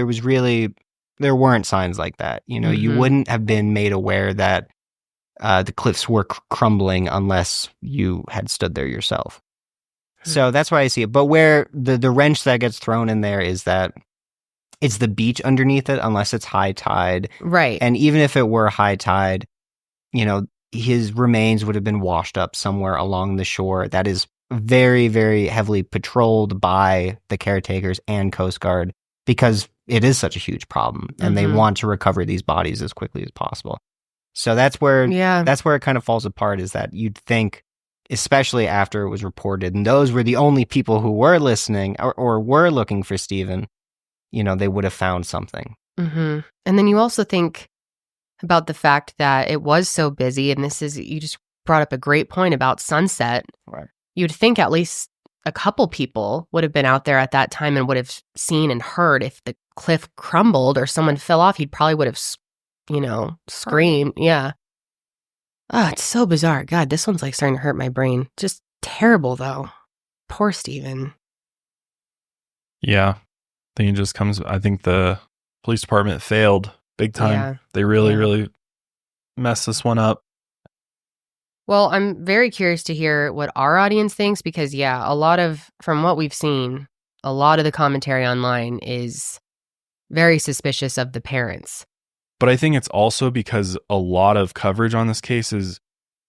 there weren't signs like that. You know, you wouldn't have been made aware that the cliffs were crumbling unless you had stood there yourself. So that's why I see it. But where the wrench that gets thrown in there is that it's the beach underneath it, unless it's high tide.
Right.
And even if it were high tide, you know, his remains would have been washed up somewhere along the shore that is very, very heavily patrolled by the caretakers and Coast Guard, because it is such a huge problem, and they want to recover these bodies as quickly as possible. So that's where it kind of falls apart, is that you'd think, especially after it was reported, and those were the only people who were listening or were looking for Stephen, you know, they would have found something.
And then you also think about the fact that it was so busy, and you just brought up a great point about sunset.
Right.
You'd think at least a couple people would have been out there at that time and would have seen and heard. If the cliff crumbled or someone fell off, he probably would have, you know, screamed. Yeah. Oh, it's so bizarre. God, this one's like starting to hurt my brain. Just terrible, though. Poor Stephen.
Yeah. I think the police department failed big time.
Yeah.
They really messed this one up.
Well, I'm very curious to hear what our audience thinks, because, from what we've seen, a lot of the commentary online is very suspicious of the parents.
But I think it's also because a lot of coverage on this case is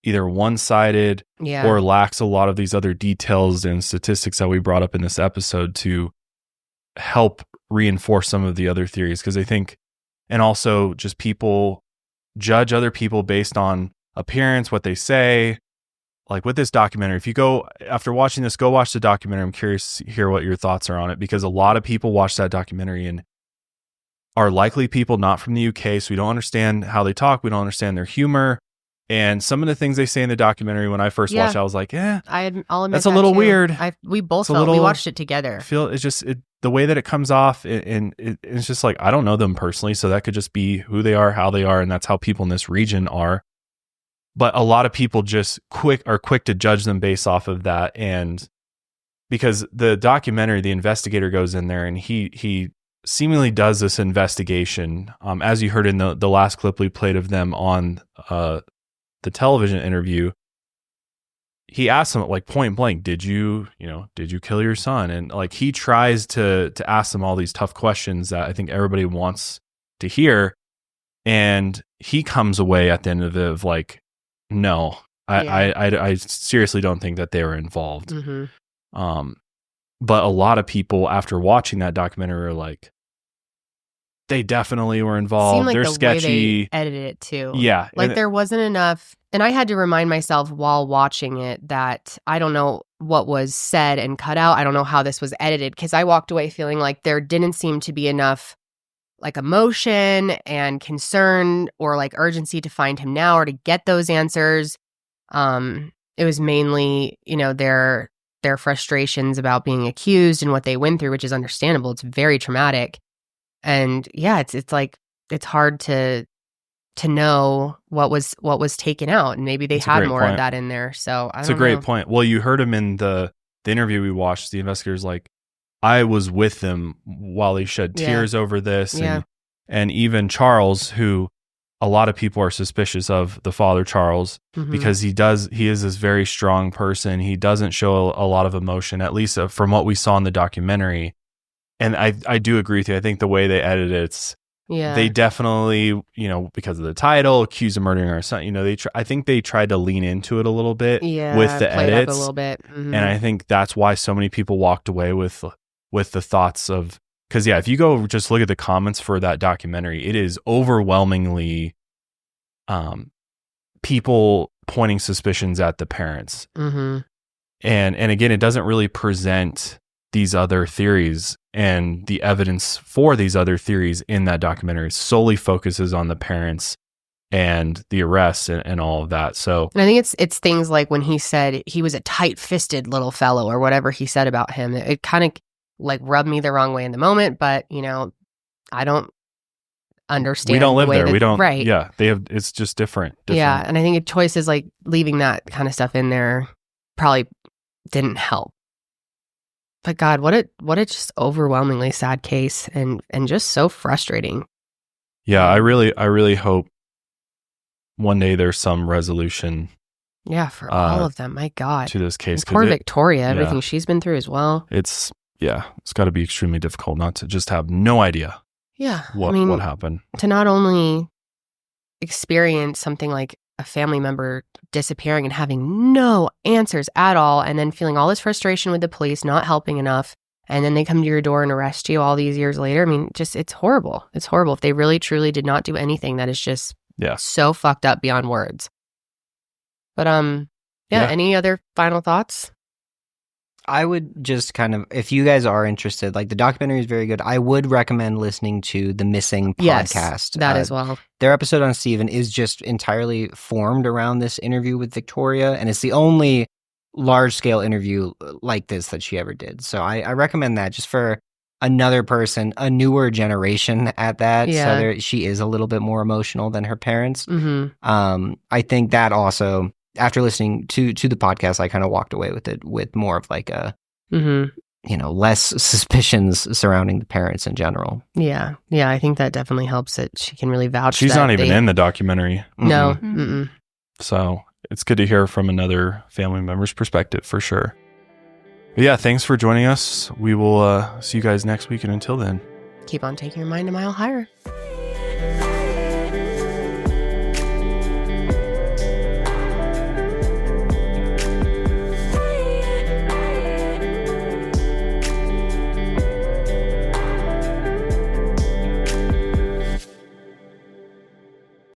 either one-sided or lacks a lot of these other details and statistics that we brought up in this episode to help reinforce some of the other theories. Because I think, and also just people judge other people based on appearance, what they say. Like with this documentary, if you go, after watching this, go watch the documentary. I'm curious to hear what your thoughts are on it, because a lot of people watch that documentary and are likely people not from the UK, so we don't understand how they talk. We don't understand their humor. And some of the things they say in the documentary, when I first watched it, I was like,
I'll admit
that's a little weird.
We both felt, we watched it together.
The way that it comes off, and it's just like, I don't know them personally, so that could just be who they are, how they are, and that's how people in this region are. But a lot of people just are quick to judge them based off of that. And because the documentary, the investigator goes in there and he seemingly does this investigation. As you heard in the last clip we played of them on the television interview, he asks them like point blank, did you kill your son? And like he tries to ask them all these tough questions that I think everybody wants to hear. And he comes away at the end of it of like, no, I seriously don't think that they were involved. But a lot of people after watching that documentary are like, they definitely were involved.
Seemed like
they're
the
sketchy.
Way they edited it too.
Yeah.
Like there wasn't enough. And I had to remind myself while watching it that I don't know what was said and cut out. I don't know how this was edited, because I walked away feeling like there didn't seem to be enough like emotion and concern or like urgency to find him now or to get those answers. It was mainly, their frustrations about being accused and what they went through, which is understandable. It's very traumatic. And yeah, it's like, it's hard to know what was taken out, and maybe they had more of that in there. So I don't know. It's a
great point. Well, you heard him in the interview we watched. The investigators like, I was with them while he shed tears over this, and even Charles, who a lot of people are suspicious of, the father Charles, because he is this very strong person. He doesn't show a lot of emotion, at least from what we saw in the documentary. And I do agree with you. I think the way they edited it, they definitely, because of the title, accused of murdering our son, I think they tried to lean into it a little bit with the edits.
A little bit.
And I think that's why so many people walked away with the thoughts of, because if you go just look at the comments for that documentary, it is overwhelmingly people pointing suspicions at the parents. And again, it doesn't really present these other theories, and the evidence for these other theories in that documentary solely focuses on the parents and the arrests and all of that. So,
and I think it's things like when he said he was a tight-fisted little fellow or whatever he said about him. It kind of like rubbed me the wrong way in the moment, but I don't understand.
We don't live there. We don't.
Right.
Yeah. It's just different.
Yeah. And I think choices like leaving that kind of stuff in there probably didn't help. But God, what a just overwhelmingly sad case and just so frustrating.
Yeah. I really hope one day there's some resolution.
Yeah. For all of them. My God.
To this case.
And poor Victoria, everything she's been through as well.
It's got to be extremely difficult not to just have no idea.
Yeah.
What happened?
To not only experience something like a family member disappearing and having no answers at all, and then feeling all this frustration with the police not helping enough, and then they come to your door and arrest you all these years later. I mean, just it's horrible. It's horrible. If they really truly did not do anything, that is just so fucked up beyond words. But any other final thoughts?
I would just kind of, if you guys are interested, like the documentary is very good. I would recommend listening to the Missing podcast.
Yes, that as well.
Their episode on Stephen is just entirely formed around this interview with Victoria, and it's the only large-scale interview like this that she ever did. So I recommend that just for another person, a newer generation at that.
Yeah.
So she is a little bit more emotional than her parents. I think that also, after listening to the podcast, I kind of walked away with it with more of like a, less suspicions surrounding the parents in general.
Yeah. Yeah. I think that definitely helps that she can really vouch.
She's not even in the documentary.
No.
So it's good to hear from another family member's perspective for sure. But yeah. Thanks for joining us. We will see you guys next week. And until then,
keep on taking your mind a mile higher.